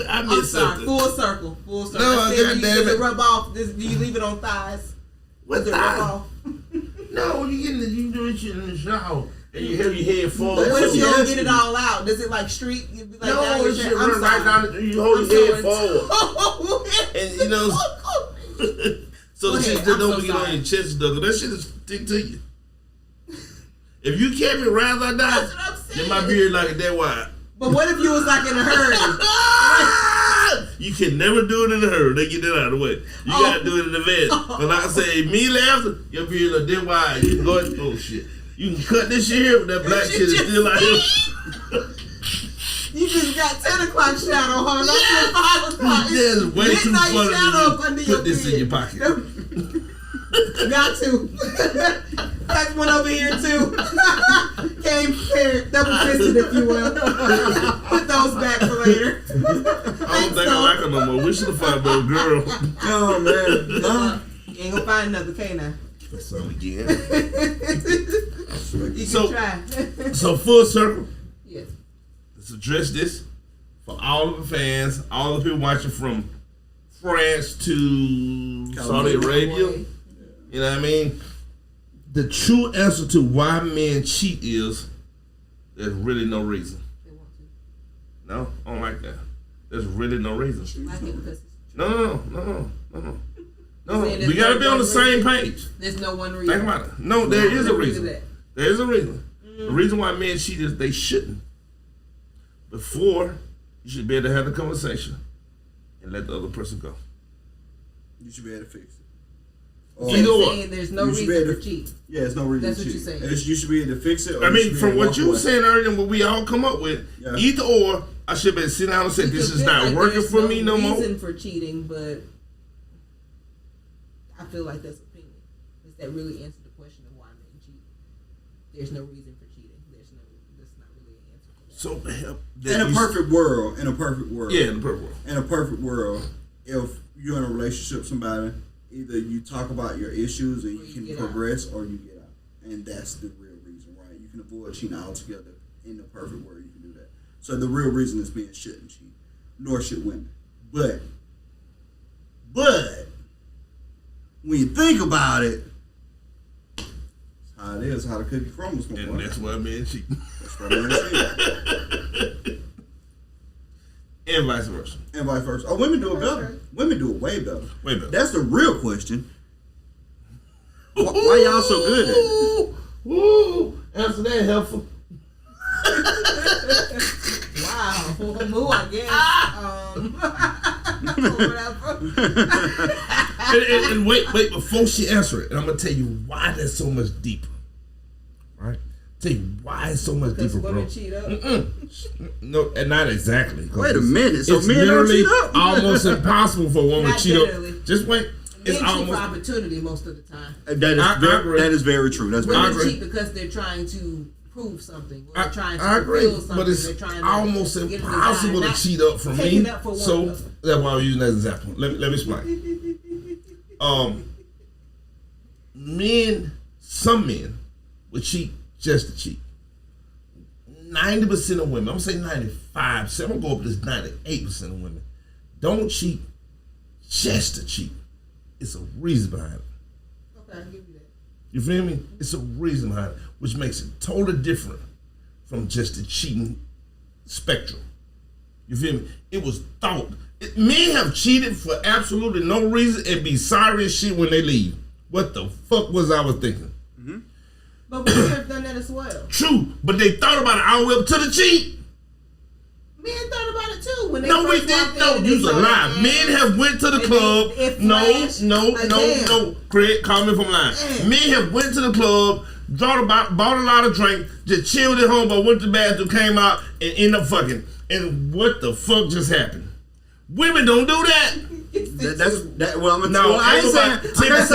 I I'm missed sorry. something. Full circle. Full circle. No, I said, goddamn does it. it rub off? Do you leave it on thighs? What Does it thigh? rub off? No, when you get in you doing shit in the shower and you have your head forward. But what if you Yes. don't get it all out? Does it like streak? You be like, No, down your it shit chest? I'm run right sorry. down. You hold your head forward. forward. And you know, so Go the shit ahead, just I'm don't so get on sorry. your chest, though. That shit is stick to you. If you kept it right as I That's die, what I'm saying. then my beard like that wide. But what if you was like in a hurry? You can never do it in a hurry. They get that out of the way. You gotta do it in advance. But like I say, immediately after, your beard look that wide. You can go and, oh shit. You can cut this shit here, but that black shit is still out here. You just got 10 o'clock shadow, huh? That's your 5 o'clock. That is way too Midnight funny shadow up to under you. your Put this in beard. your pocket. Got to. Pack one over here too. Came prepared, double fisted if you will. Put those back for later. I don't think I like her no more. We should have found a little girl. Oh man, no. You ain't gonna find another canine. Some again. You So- can try. So full circle. Yes. Let's address this for all of the fans, all the people watching from France to Saudi Arabia. You know what I mean? The true answer to why men cheat is there's really no reason. They want to. No, I don't like that. There's really no reason. Like it because No. saying We there's gotta no be on the reason. same page. there's no one Think reason. about it. No, there is a No reason. to that. There is a reason. The reason why men cheat is they shouldn't. Before, you should be able to have the conversation and let the other person go. You should be able to fix it. So Either you're or. saying there's no You should be reason able for to- cheating. Yeah, there's no reason That's to what cheat. you're saying. You should be able to fix it. Or I you mean, should be from able to what walk you were away. saying earlier, what we all come up with, Yeah. either or, I should be able to sit down and say, You this could is feel not like working there's for me no more. reason for cheating, but I feel like that's opinion. Does that really answer the question of why men cheat? There's no reason for cheating. That's not really an answer for that. So, In a perfect world, Yeah, in the perfect world. in a perfect world, if you're in a relationship with somebody, either you talk about your issues and Or you you can get progress, or you get out, and that's the real reason, right? You can avoid cheating altogether. In the perfect world, you can do that. So the real reason is men shouldn't cheat, nor should women. But But when you think about it, it's how it is, how the cookie crumbles. And that's why men cheat. That's why men cheat. And vice versa. And vice versa. Oh, women do it better. Women do it way better. Way better. That's the real question. Why y'all so good at it? Woo! Answer that, helpful. Wow. Moo, I guess. And wait, before she answer it, and I'm gonna tell you why that's so much deeper. Right? Tell you why it's so much deeper, bro. Women cheat up. No, and not exactly. Wait a minute. So it's men don't literally cheat up? almost impossible for a woman to Not cheat generally. up. Just wait. Men It's cheat almost for opportunity most of the time. That is very true. That's very Women true. cheat because they're trying to prove something. Or they're trying to I agree, fulfill something. but it's they're trying to almost get a impossible desire, to cheat up for me. taking up for one So another. that's why I was using that example. Let me explain. Some men would cheat just to cheat. 90% of women, I'm gonna say 95%, I'm gonna go up to this 98% of women, don't cheat just to cheat. It's a reason behind it. Okay, I'll give you that. You feel me? It's a reason behind it, which makes it totally different from just the cheating spectrum. You feel me? It was thought. Men have cheated for absolutely no reason and be sorry as shit when they leave. What the fuck was I was thinking? But women have done that as well. True, but they thought about it all the way up to the cheat. Men thought about it too. When they No, we first didn't. walked No, in, you's a they saw lie. the Men have went to the and club. it flashed No. Craig, call me from line. Men have went to the club, bought a lot of drink, just chilled at home, but went to the bathroom, came out, and ended up fucking. And what the fuck just happened? Women don't do that. Well, I'm No, I can't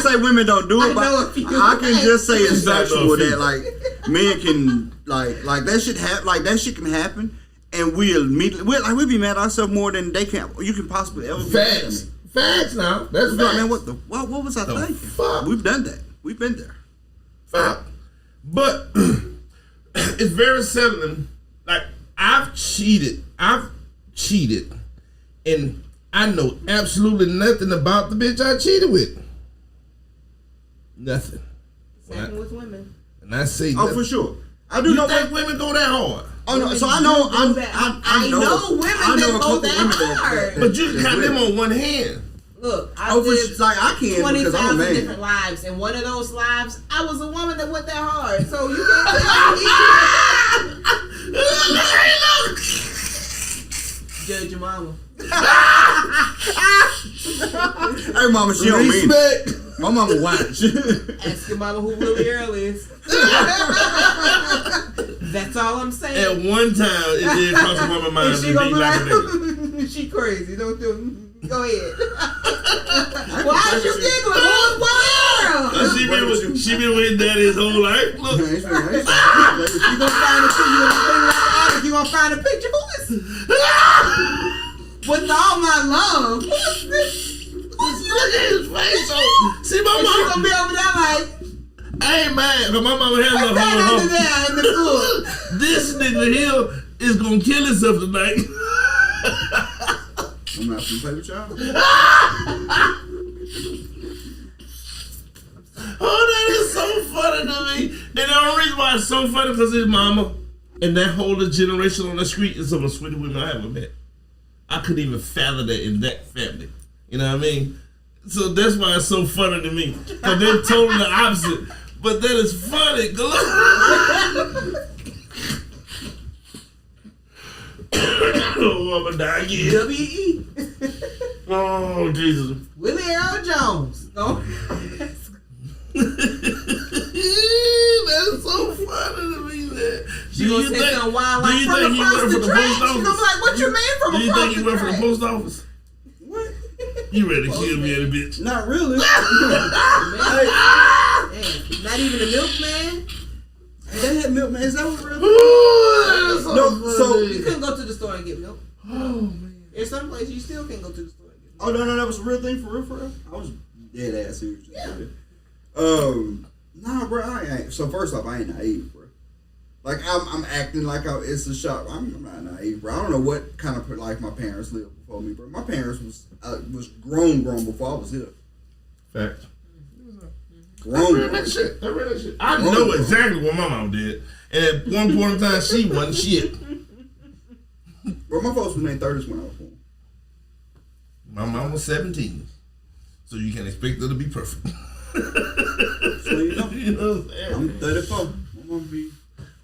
say women don't do it, but I can just say it's factual that like men can like that shit that shit can happen, and we'll be mad at ourselves more than they can. You can possibly ever be mad at me. Facts now. That's facts. Man, what was I thinking? Fuck? We've done that. We've been there. Fact. But it's very seldom. Like I've cheated, and I know absolutely nothing about the bitch I cheated with. Nothing. Same with women. And I say, Oh, for sure. I do you know think women go that hard? Oh no, Women so I know do that. I know women that go that hard. But you can count them on one hand. Look, I lived I can because I'm a 20,000 man. different lives, and one of those lives, I was a woman that went that hard. So you can't judge your mama. Hey, mama, she don't mean it. Respect. My mama watch. Ask your mama who Willie Earl is. That's all I'm saying. At one time, it did cross a woman's mind And to she be gonna be like a nigga. like, she crazy. Don't do. Go ahead. Why are you giggling? Who's Willie Earl? She been with daddy his whole life. Look. Hey, You gonna find a picture? You gonna find a picture? Who is? With all my love, who is this? Look at his face. See my And she mama. gonna be over there like, I ain't mad, cause my mama has a what's that whole under there in the foot? This nigga here is gonna kill himself tonight. I'm not gonna play with y'all. Oh, that is so funny to me. And the only reason why it's so funny because his mama and that whole generation on the street is some of the sweetest women I ever met. I couldn't even fathom that in that family. You know what I mean? So that's why it's so funny to me. Because they're totally the opposite. But that is funny. Oh, I'm gonna die again. W.E. Oh, Jesus. Willie Earl Jones. No. That's so funny to me, man. She gonna say something wild like do you from think he across worked the for the track. post She gonna be office? like, what you mean from Do you across think he the worked for the track? post office? What? You ready to kill me, that bitch? Not really. Man, not even a milkman. That had milk, man. Is that what real? Ooh, so No, so- You couldn't go to the store and get milk. oh man. There's some places you still can't go to the store and get Oh milk. no, that was a real thing for real. I was dead ass serious. Yeah. Nah, bro, I ain't. So first off, I ain't naive, bro. Like I'm acting like it's a shock. I'm not naive, bro. I don't know what kind of life my parents lived before me, bro. My parents was grown before I was here. Facts. Grown. I read that shit. I know exactly what my mom did, and at one point in time, she wasn't shit. Bro, my folks was in their 30s when I was born. My mom was 17, so you can expect her to be perfect. So you know what I'm saying? I'm 34. I'm gonna be.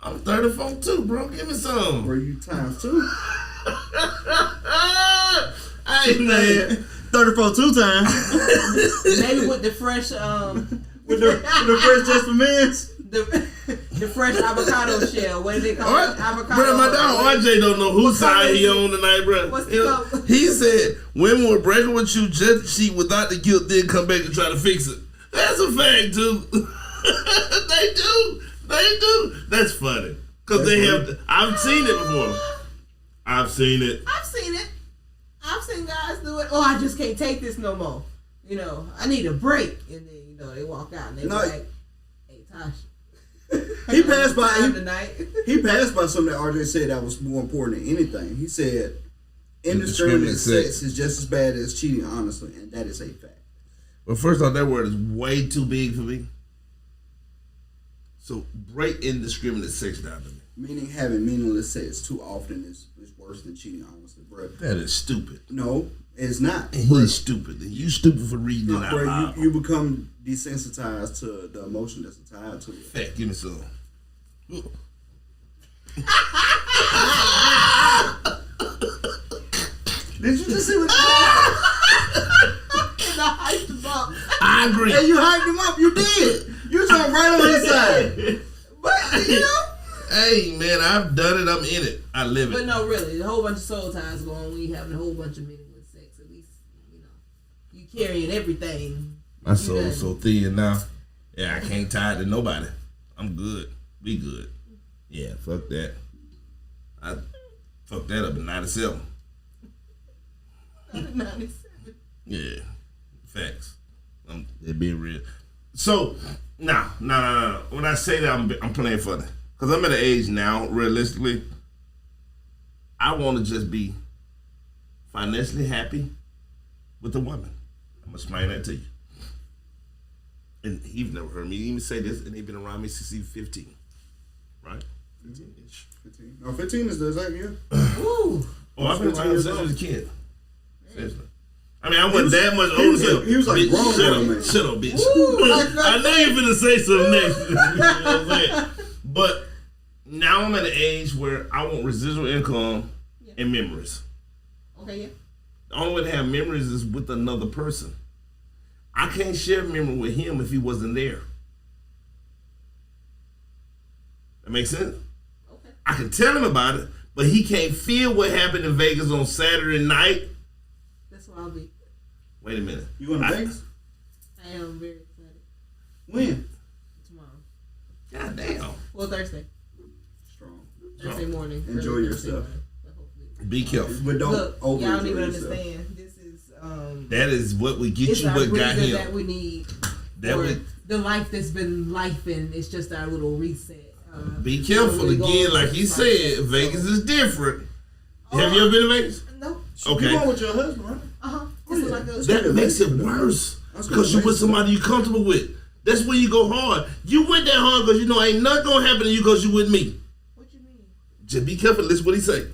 I'm 34 too, bro. Give me some. Bro, you times 2. Hey man, 34 2 times. Maybe with the fresh with the fresh just for men's. The fresh avocado shell. What do they call it? Avocado. Bro, my dog RJ don't know whose side he on tonight, bro. What's the color? He said women will break up with you just to cheat without the guilt, then come back and try to fix it. That's a fact, too. They do. That's funny. Because they have. I've seen it before. I've seen it. I've seen guys do it. Oh, I just can't take this no more. You know, I need a break. And then, they walk out and they be like, hey, Tasha. He passed by tonight. He passed by something that RJ said that was more important than anything. He said indiscriminate sex is just as bad as cheating, honestly, and that is a fact. Well, first off, that word is way too big for me. So break indiscriminate sex down to me. Meaning having meaningless sex too often is worse than cheating, honestly, bro. That is stupid. No, it's not. And he's stupid. And you stupid for reading it out loud. You become desensitized to the emotion that's tied to it. Fact, give me some. Did you just see what I hyped him up. I agree. Hey, you hyped him up. You did. You jumped right on his side. But, Hey, man, I've done it. I'm in it. I live it. But no, really, a whole bunch of soul ties going when you having a whole bunch of meaningless sex. At least, you carrying everything. My soul's so thin now. Yeah, I can't tie it to nobody. I'm good. We good. Yeah, fuck that. I fucked that up in 97. 97. Yeah, facts. It being real. So, no. When I say that, I'm playing funny. Because I'm at an age now, realistically, I want to just be financially happy with a woman. I'm going to explain that to you. And you've never heard me even say this, and they've been around me since he was 15. Right? 15-ish. 15. No, 15 is the exact year. Ooh. Oh, I've been around since I was a kid. Seriously. I mean, I wasn't that much older. He was like grown, man. Shut up, bitch. I know you're finna say something next. You know what I'm saying? But now I'm at an age where I want residual income and memories. Okay, yeah. The only way to have memories is with another person. I can't share memory with him if he wasn't there. That makes sense? Okay. I can tell him about it, but he can't feel what happened in Vegas on Saturday night. That's where I'll be. Wait a minute. You going to Vegas? I am very excited. When? Tomorrow. God damn. Well, Thursday. Strong. Thursday morning. Enjoy yourself. Be careful. But don't Look, y'all don't even yourself. understand. This is that is what we get it's you our what got breather him. that we need. That for we, the life that's been life, and it's just our little reset. be careful again, like he said. Vegas is different. Have you ever been to Vegas? No. Okay. You going with your husband, right? That makes it worse because you're with somebody you're comfortable with. That's where you go hard. You went that hard because you know ain't nothing gonna happen to you because you with me. What you mean? Just be careful. Listen what he say.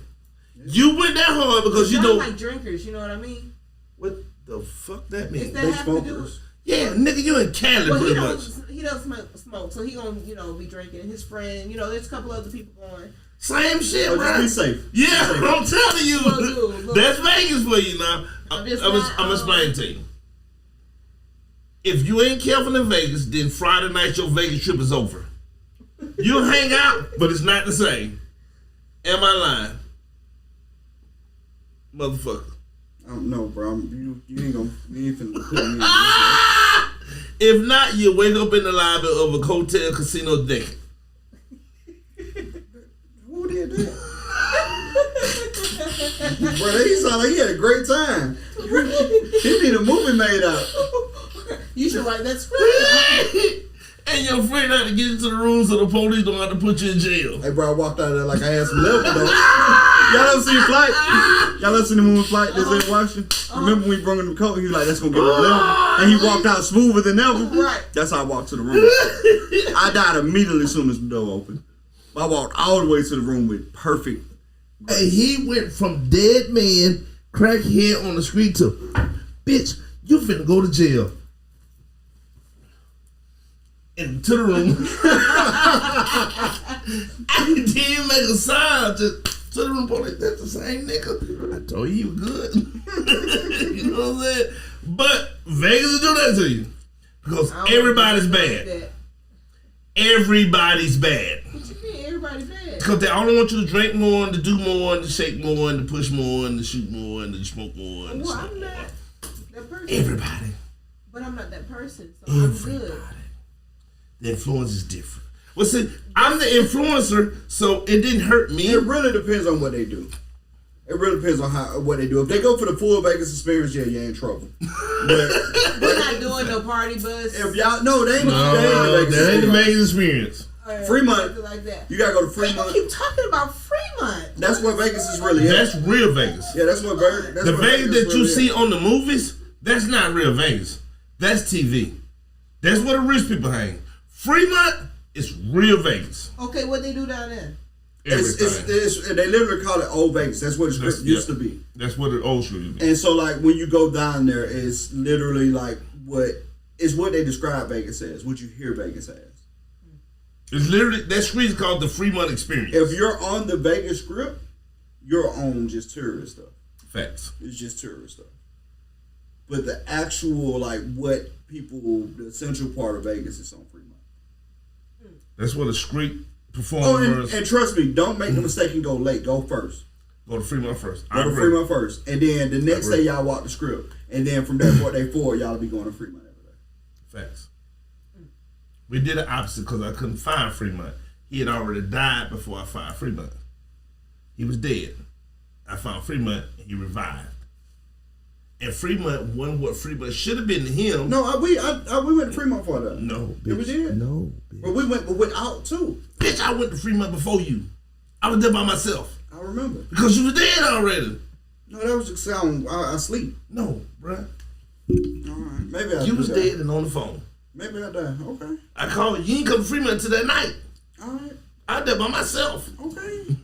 You went that hard because you know. like drinkers, you know what I mean? What the fuck that mean? That have to do. Yeah, nigga, you in Cali Well, pretty much. He doesn't smoke, so he gonna be drinking. His friend, there's a couple other people going. Same shit, bro. Be safe. Yeah, I'm telling you. Look. That's Vegas for you now. I'm explaining to you. If you ain't careful in Vegas, then Friday night your Vegas trip is over. You'll hang out, but it's not the same. Am I lying? Motherfucker. I don't know, bro. You ain't finna put me in this. If not, you wake up in the lobby of a hotel casino naked. Who did that? Bro, he sound like he had a great time. He need a movie made out. You should write that script. And your friend had to get into the room so the police don't have to put you in jail. Hey, bro, I walked out of there like I had some level, though. Y'all ever seen Flight? Y'all ever seen the movie Flight that's in Washington? Remember when we brought him the coat? He was like, that's going to give him level. And he walked out smoother than ever. Right. That's how I walked to the room. I died immediately as soon as the door opened. I walked all the way to the room with perfect. Hey, he went from dead man, crackhead on the street to, bitch, you finna go to jail. And to the room. I didn't make a sound. Just to the room, police, that's the same nigga. I told you were good. You know what I'm saying? But Vegas will do that to you. Because everybody's bad. Everybody's bad. What you mean everybody's bad? Because they only want you to drink more, and to do more, and to shake more, and to push more, and to shoot more, and to smoke more, and to Well, smoke I'm more. not that person. Everybody. But I'm not that person, so I'm good. Everybody. The influence is different. Well, see, I'm the influencer, so it didn't hurt me. It really depends on what they do. It really depends on what they do. If they go for the full Vegas experience, yeah, you're in trouble. But We're not doing no party bus. if y'all no, they ain't No, the that ain't the Vegas Vegas experience. Fremont. Like that. You gotta go to People Fremont. keep talking about Fremont. That's what Vegas is really at. That's real Vegas. Yeah, that's what Vegas. The Vegas that you see on the movies, that's not real Vegas. That's TV. That's where the rich people hang. Fremont is real Vegas. Okay, what they do down there? Everything. They literally call it Old Vegas. That's what it used to be. That's what the old street used to be. And so, like, when you go down there, it's literally like what they describe Vegas as, what you hear Vegas as. It's literally, that street is called the Fremont Experience. If you're on the Vegas Strip, you're on just tourist stuff. Facts. It's just tourist stuff. But the actual, like, what people, the central part of Vegas is on Fremont. That's where the street Oh, performers. and trust me, don't make the mistake and go late. Go first. Go to Fremont first. Go to Fremont first. And then the next day, y'all walk the Strip. And then from that day forward, y'all will be going to Fremont every day. Facts. We did the opposite because I couldn't find Fremont. He had already died before I found Fremont. He was dead. I found Fremont and he revived. And Fremont wasn't what Fremont should have been to him. No, we went to Fremont for that. No, bitch. Yeah, we did. No, bitch. But we went out too. Bitch, I went to Fremont before you. I was there by myself. I remember. Because you was dead already. No, that was just sound. I sleep. No, bruh. All right, maybe I. You do was that. dead and on the phone. Maybe I died. Okay. I called you. You didn't come to Fremont until that night. All right. I was there by myself. Okay.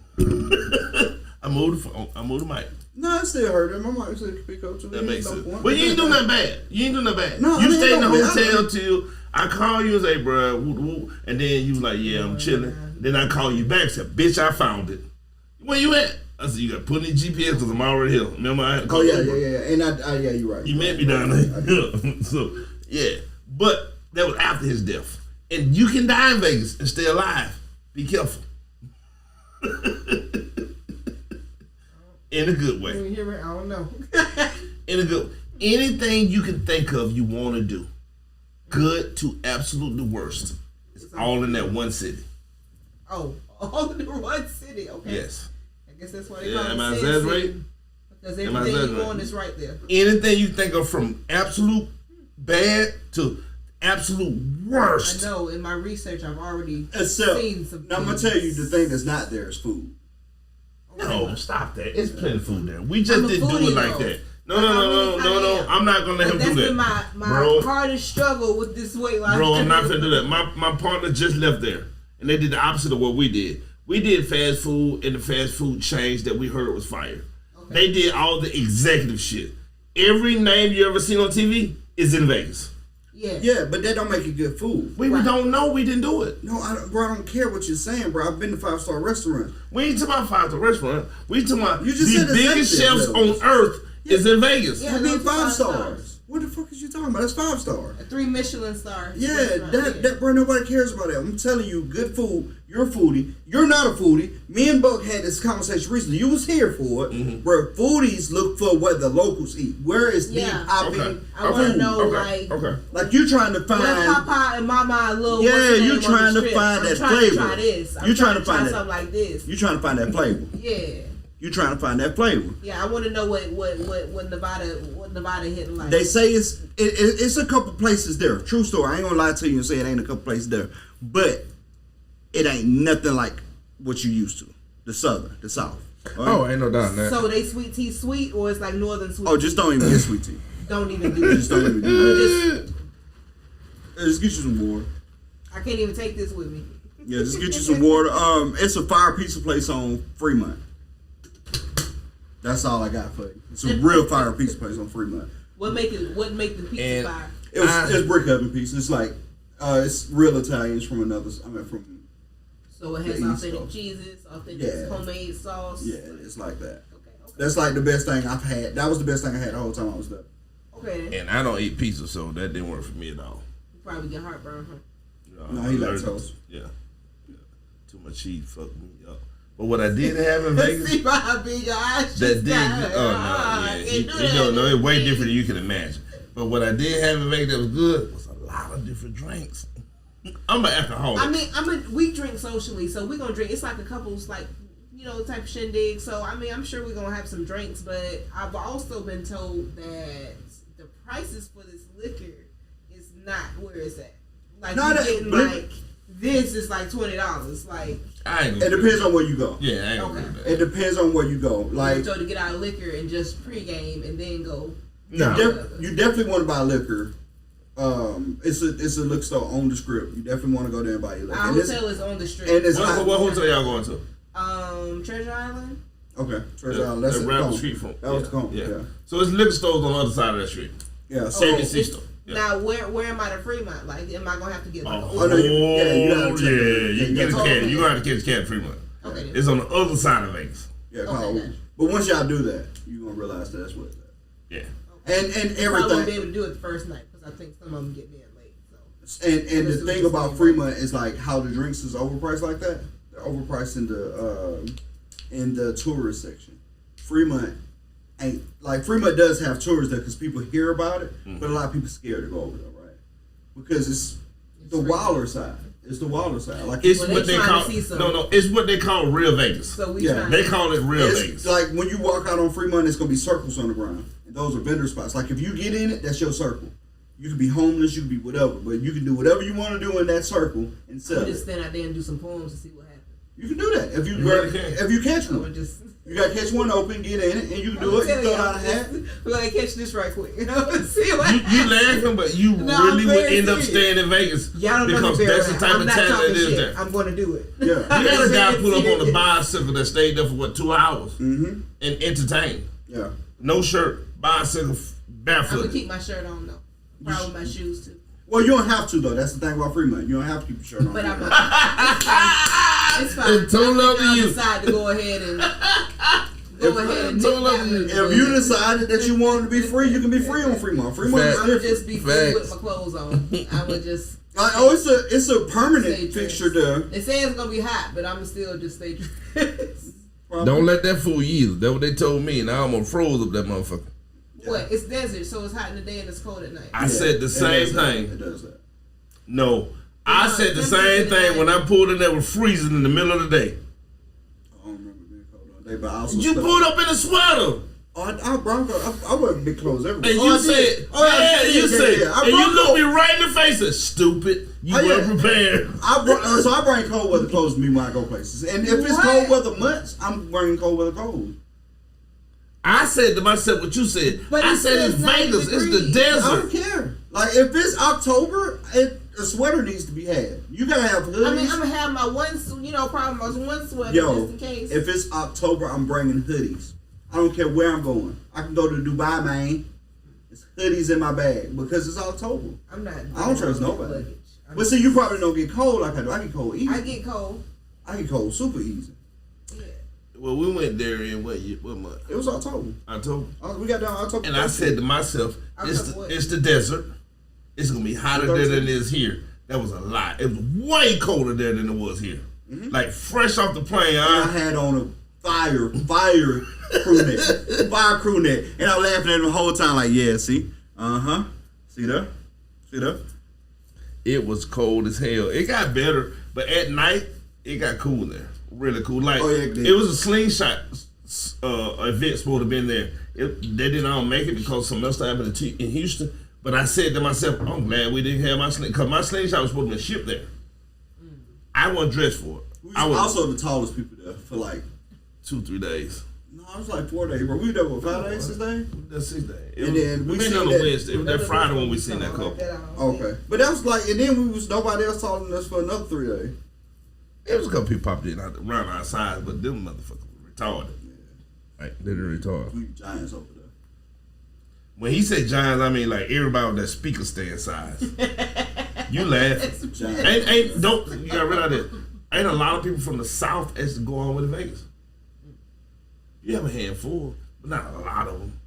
I moved the phone. I moved the mic. No, it still hurt him. My mic said pick up too. That makes sense. Well, you ain't do nothing bad. You ain't do nothing bad. No, you I mean, stayed in the no, hotel till I call you and say, bruh, woo, woo. And then you was like, yeah, I'm chilling. Then I call you back and said, bitch, I found it. Where you at? I said, you got to put in the GPS because I'm already here. Remember I had to call Oh yeah, you? yeah. And yeah, you're right. You met me down there. So, yeah. But that was after his death. And you can die in Vegas and stay alive. Be careful. In a good way. You hear me? I don't know. In a good way. Anything you can think of you want to do, good to absolutely worst, it's all in that one city. Oh, all in the one city. Okay. Yes. I guess that's why they Yeah, call am I it Sin exaggerating? City. Because Am I everything you exaggerating? want is right there. Anything you think of from absolute bad to absolute I worst. know. In my research, I've already Except, seen some. now I'm gonna tell you the thing that's not there is food. No, stop that. It's plenty of food there. We just I'm a didn't do foodie, it like though. that. No. I'm not gonna let him That's do that. been my Bro. hardest struggle with this weight loss. Bro, I'm not gonna do that. My partner just left there, and they did the opposite of what we did. We did fast food in the fast food chains that we heard was fire. Okay. They did all the executive shit. Every name you ever seen on TV is in Vegas. Yeah. Yeah, but that don't make it good food. We don't know. We didn't do it. No, I don't care what you're saying, bro. I've been to 5-star restaurants. We ain't talking about five-star restaurant. We talking about You just the said biggest executive chefs levels. on earth is in Vegas. Yeah. I mean, those are 5 5 stars. stars. What the fuck is you talking about? That's 5 star. A 3 Michelin star. Yeah, restaurant, that bro, nobody cares about that. I'm telling you, good food. You're a foodie. You're not a foodie. Me and Buck had this conversation recently. You was here for it. Mm-hmm. Where foodies look for what the locals eat. Where is the Yeah. popping Okay. I want to food? know, Okay. like, Okay. Like you trying to what find. Papa and Mama little. Yeah, what's the you name trying on the to strip? find I'm that trying flavor. To try this. I'm You trying trying to find that- something like this. You trying to find that flavor. Yeah. You trying to find that flavor. Yeah, I want to know what Nevada hitting like. They say it's a couple places there. True story. I ain't gonna lie to you and say it ain't a couple places there, but it ain't nothing like what you used to. The Southern, the South. Right? Oh, ain't no doubt in that. So they sweet tea sweet, or it's like Northern sweet. Oh, just don't even get sweet tea. Don't even do it. Just don't even do it. Just get you some water. I can't even take this with me. Yeah, just get you some water. It's a fire pizza place on Fremont. That's all I got for you. It's a real fire pizza place on Fremont. What make the pizza fire? It's brick oven pizza. It's like it's real Italians from another. From. So it has authentic cheeses, authentic homemade sauce. Yeah, it's like that. Okay. That's like the best thing I've had. That was the best thing I had the whole time I was there. Okay. And I don't eat pizza, so that didn't work for me at all. You probably get heartburn, huh? No, he likes toast. Yeah. Too much cheese fucked me up. But what I did have in Vegas, see how big your eyes that did. No, it's way different than you can imagine. But what I did have in Vegas that was good was a lot of different drinks. I'm an alcoholic. We drink socially, so we're gonna drink. It's like a couple's type of shindig. So I'm sure we're gonna have some drinks, but I've also been told that the prices for this liquor is not where it's at. Like you're getting like this is like $20. Like it depends on where you go. Yeah, I ain't gonna do that. It depends on where you go. Like so to get out of liquor and just pregame and then go. No, you definitely want to buy liquor. It's a liquor store on the Strip. You definitely want to go there and buy your liquor. Our hotel is on the Strip. And what hotel y'all going to? Treasure Island. Okay, Treasure Island. That's around the street from. That was the cone. Yeah. So it's liquor stores on the other side of that street. Yeah. ABC store. Yeah. Now, where am I to Fremont? Like, am I gonna have to get like? You can get a cab. You gonna have to catch a cab in Fremont. Okay. It's on the other side of Vegas. Yeah. But once y'all do that, you are gonna realize that that's what it's at. Yeah. And everything. I won't be able to do it the first night because I think some of them get in late. So. And the thing about Fremont is like how the drinks is overpriced like that. They're overpriced in the tourist section. Fremont ain't like Fremont does have tourists there because people hear about it, but a lot of people scared to go over there, right? Because it's the wilder side. It's the wilder side. Like it's what they call it's what they call real Vegas. So they call it real Vegas. Like when you walk out on Fremont, it's gonna be circles on the ground, and those are vendor spots. Like if you get in it, that's your circle. You can be homeless, you can be whatever, but you can do whatever you want to do in that circle and sell it. Just stand out there and do some poems to see what happens. You can do that if you catch one. You gotta catch one open, get in it, and you can do it. You throw out a hat. We're gonna catch this right quick. See what you laughing, but you really would end up staying in Vegas because that's the type of talent it is there. I'm gonna do it. Yeah, you had a guy pull up on the bicycle that stayed there for 2 hours and entertained. Yeah, no shirt, bicycle, barefoot. I'm gonna keep my shirt on though. Probably my shoes too. Well, you don't have to though. That's the thing about Fremont. You don't have to keep your shirt on. But I'm it's fine. It's totally up to you. Decide to go ahead and if you decided that you wanted to be free, you can be free on Fremont. Fremont is different. I would just be free with my clothes on. I would just. It's a permanent fixture there. They say it's gonna be hot, but I'm still just stay dressed. Don't let that fool you either. That's what they told me, and I almost froze up that motherfucker. What? It's desert, so it's hot in the day and it's cold at night. I said the same thing. It does that. No, I said the same thing when I pulled in there was freezing in the middle of the day. I don't remember being cold all day, but I also you pulled up in a sweater. I wear big clothes everywhere. And you said, and you looked me right in the face and said, stupid, you weren't prepared. So I bring cold weather clothes with me when I go places. And if it's cold weather months, I'm bringing cold weather clothes. I said to myself what you said. But I said it's Vegas. It's the desert. I don't care. Like if it's October, a sweater needs to be had. You gotta have hoodies. I mean, I'm gonna have my one sweater just in case. If it's October, I'm bringing hoodies. I don't care where I'm going. I can go to Dubai, man. It's hoodies in my bag because it's October. I don't trust nobody. But see, you probably don't get cold like I do. I get cold easy. I get cold. I get cold super easy. Well, we went there in what month? It was October. October. We got down October. And I said to myself, it's the desert. It's going to be hotter there than it is here. That was a lot. It was way colder there than it was here. Mm-hmm. Like fresh off the plane. I had on a fire crew neck. And I was laughing at him the whole time like, yeah, see? See that? It was cold as hell. It got better, but at night, it got cool there. Really cool. Like, it was a slingshot event supposed to have been there. They didn't all make it because something else happened in Houston. But I said to myself, I'm glad we didn't have my slingshot, because my slingshot was supposed to be shipped there. I wasn't dressed for it. I was also the tallest people there for like 2-3 days. No, I was like 4 days, bro. We were there, what, 5 days, 6 days? That's 6 days. And then we seen on that- the Wednesday. It was that Friday when we seen that couple. Okay. But that was like, and then we was nobody else taller than us for another 3 days. There was a couple people popped in around our size, but them motherfuckers were retarded. Like, they're retarded. We giants over there. When he said giants, I mean like everybody with that speaker stand size. You laughing. Giants. You gotta realize that. Ain't a lot of people from the South as to go on with Vegas. You have a handful, but not a lot of them.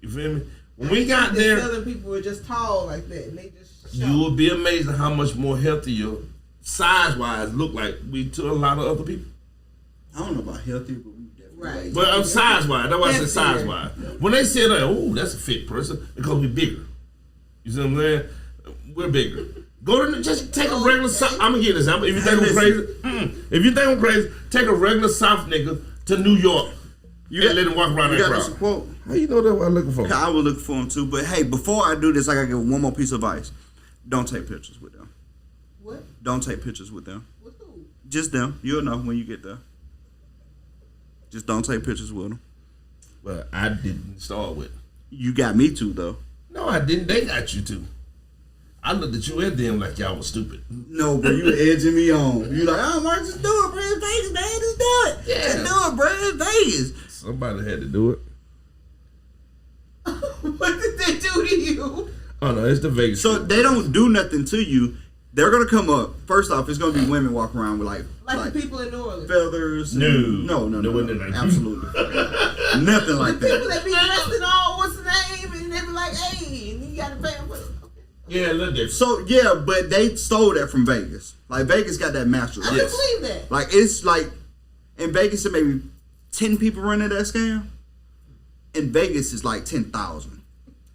You feel me? When we got there, Southern people were just tall like that, and they just you will be amazed at how much more healthier, size-wise, look like we to a lot of other people. I don't know about healthy, but we definitely. Right. But size-wise, that's why I said Healthier. size-wise. When they say that, oh, that's a fit person, because we bigger. You see what I'm saying? We're bigger. Go to just take a regular South. I'm gonna give an example. If you think I'm crazy, if you think I'm crazy, take a regular South nigga to New York. You let him walk around that got crowd. this a quote? How you know that's what I'm looking for? I was looking for him too. But hey, before I do this, I gotta give one more piece of advice. Don't take pictures with them. What? Don't take pictures with them. With who? Just them. You'll know when you get there. Just don't take pictures with them. Well, I didn't start with. You got me too, though. No, I didn't. They got you too. I looked at you and them like y'all was stupid. No, bro, you edging me on. You like, oh, Mark, just do it, bro. It's Vegas, man. Just do it. Yeah. Just do it, bro. It's Vegas. Somebody had to do it. What did they do to you? Oh no, it's the Vegas. So they don't do nothing to you. They're gonna come up. First off, it's gonna be women walking around with Like the people in New Orleans. feathers. No. No. Absolutely. Nothing like The people that. that be dressed in all what's the name, and they be like, hey, and you gotta pay them for it. Yeah, look at So yeah, but they stole that from Vegas. Like Vegas got that master. I can believe that. Like it's like in Vegas, it maybe 10 people running that scam. In Vegas, it's like 10,000.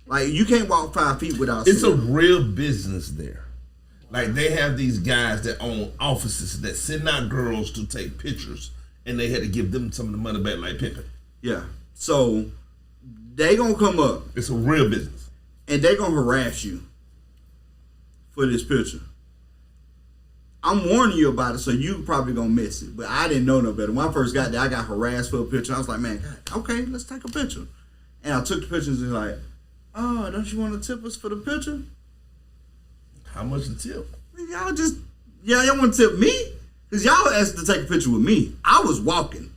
Like you can't walk 5 feet without. it's a seeing. real business there. Like they have these guys that own offices that send out girls to take pictures, and they had to give them some of the money back like pimping. Yeah. So they gonna come up It's a real business. and they gonna harass you for this picture. I'm warning you about it, so you probably gonna miss it. But I didn't know no better. When I first got there, I got harassed for a picture. I was like, man, God, okay, let's take a picture. And I took the pictures and like, oh, don't you want to tip us for the picture? How much the tip? Y'all want to tip me? Because y'all asked to take a picture with me. I was walking.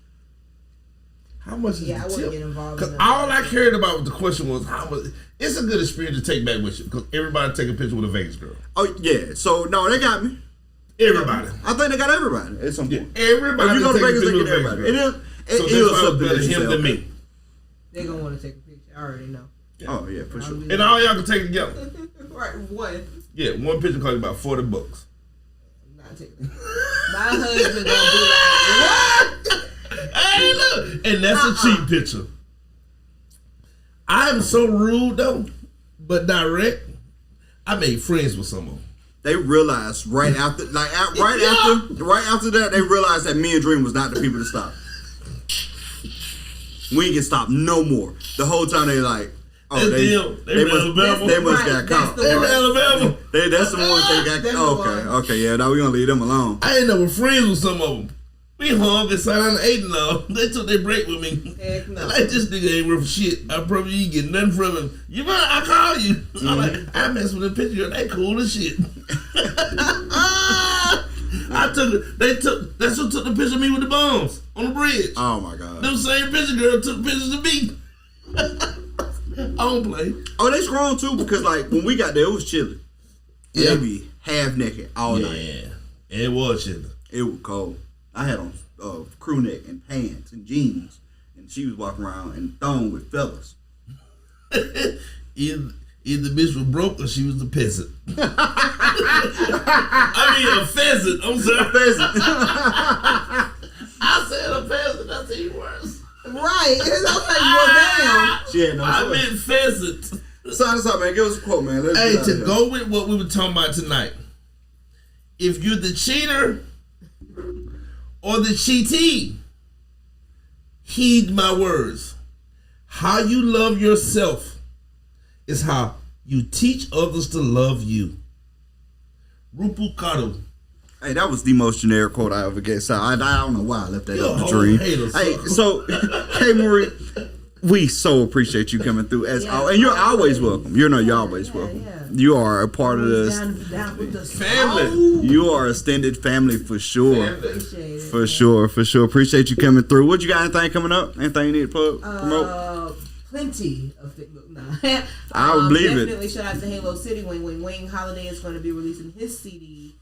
How much is Yeah, I the wouldn't tip? get involved Because in that. all I cared about with the question was how much. It's a good experience to take back with you because everybody take a picture with a Vegas girl. Oh, yeah. So, no, they got me. Everybody. I think they got everybody at some point. Everybody. If you go to take a Vegas, they picture get with a everybody. Vegas girl. It So is that's why something better that you him say, than okay. me. They gonna want to take a picture. I already know. Oh, yeah, for sure. And all y'all can take it together. Right, one. Yeah, one picture costs you about $40. I'm not taking it. My husband gonna be like, what? Hey, look, and that's a cheap picture. I am so rude though, but direct. I made friends with some of them. They realized right after that, they realized that me and Dream was not the people to stop. We ain't get stopped no more. The whole time they like, oh, They must got caught. They from Alabama. That's the ones they got. That's the Okay, yeah. Now we gonna leave them alone. I ain't never friends with some of them. We hung and sat down and ate and all. They took their break with me. Heck no. Like, this nigga ain't worth shit. I probably ain't get nothing from him. You better, I call you. I'm like, I mess with the picture. They cool as shit. That's who took the picture of me with the bombs on the bridge. Oh my god. Them same picture girl took pictures of me. I don't play. Oh, they strong too because like when we got there, it was chilly. Yeah. They be half naked all night. Yeah, it was chilly. It was cold. I had on crew neck and pants and jeans, and she was walking around and thong with fellas. Either the bitch was broke or she was a peasant. I mean a pheasant. I'm sorry. Pheasant. I said a peasant. That's even worse. Right. It's okay. Well, damn. She had no I choice. meant pheasant. Sign us up, man. Give us a quote, man. Let's Hey, get out of to here. go with what we were talking about tonight, if you're the cheater or the cheatee, Heed my words. How you love yourself is how you teach others to love you. Rupu Karu. Hey, that was the most generic quote I ever get. So I don't know why I left that You're up a the dream. hater, Hey, son. so KMarie, we so appreciate you coming through and you're always welcome. You're always welcome. Yeah. You are a part of this. Down with the Family. You are a extended family for sure. Appreciate it. For sure. Appreciate you coming through. What you got? Anything coming up? Anything you need to promote? Plenty of things. Nah. I would believe it. Definitely shout out to Halo City. Wing Holiday is going to be releasing his CD.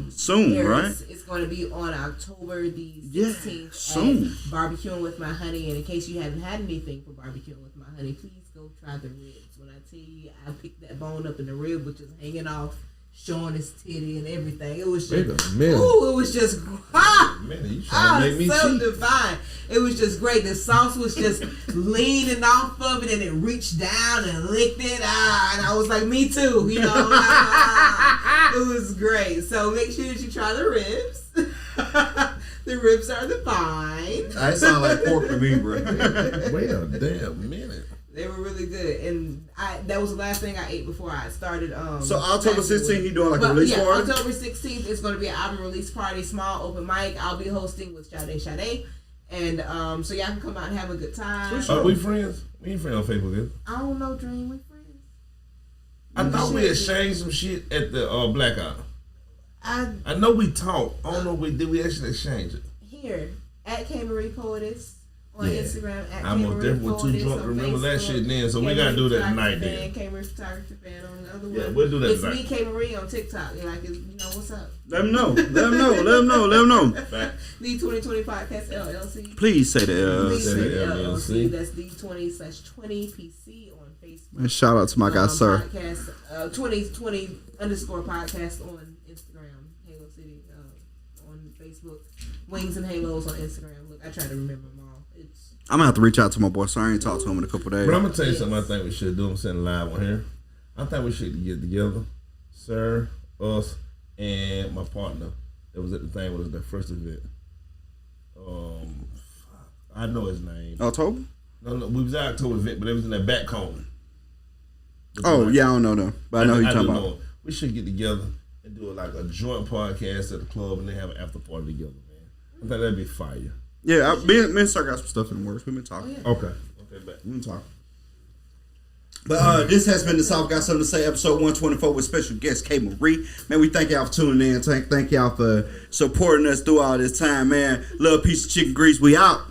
Soon, right? It's going to be on October the 16th. Yeah, soon. At Barbecuing with My Honey. And in case you haven't had anything for Barbecuing with My Honey, please go try the ribs. When I tell you, I picked that bone up and the rib was just hanging off, showing his titty and everything. It was just, ooh, it was just, You trying to make me so cheat. divine. It was just great. The sauce was just leaning off of it, and it reached down and licked it. And I was like, me too. You know, it was great. So make sure that you try the ribs. The ribs are the fine. That sound like pork to me, bro. Wait a damn minute. They were really good, and that was the last thing I ate before I started. So October 16th, you doing like a release party? October 16th is going to be an album release party, small open mic. I'll be hosting with Sade, and so y'all can come out and have a good time. Are we friends? We ain't friends on Facebook, is I don't know, Dream, we friends. I thought we exchanged some shit at the Blackout. I know we talked. I don't know did we actually exchange it. here at KMarie Poetess on Instagram. At I'm KMarie too Poetess drunk to on remember that Facebook, shit then, so we gotta do that tonight then. KMarie Photography Fan on the other one. Yeah, we'll do that it's tonight. It's me, KMarie, on TikTok. You're like, what's up? Let them know. Let them know. The 2020 Podcast LLC. Please say the Please say the LLC. That's D20/20 PC on Facebook. And shout out to my guy, sir. Podcast 2020 _ podcast on Instagram. Halo City on Facebook. Wings and Halos on Instagram. Look, I try to remember them all. I'm gonna have to reach out to my boy, so I ain't talked to him in a couple days. But I'm gonna tell you something I think we should do. I'm sitting live on here. I think we should get together. Sir, us, and my partner that was at the thing was their first event. I know his name. October? No, we was at October event, but it was in that back corner. Oh, yeah, I don't know them. But I know who you're talking about. We should get together and do like a joint podcast at the club and then have an after party together, man. I think that'd be fire. Yeah, me and Sir got some stuff in the works. We've been talking. Oh, Okay, bet. We've been talking. But this has been the South Got Something to Say, episode 124 with special guest KMarie. Man, we thank y'all for tuning in. Thank y'all for supporting us through all this time, man. Love, peace, and chicken grease. We out.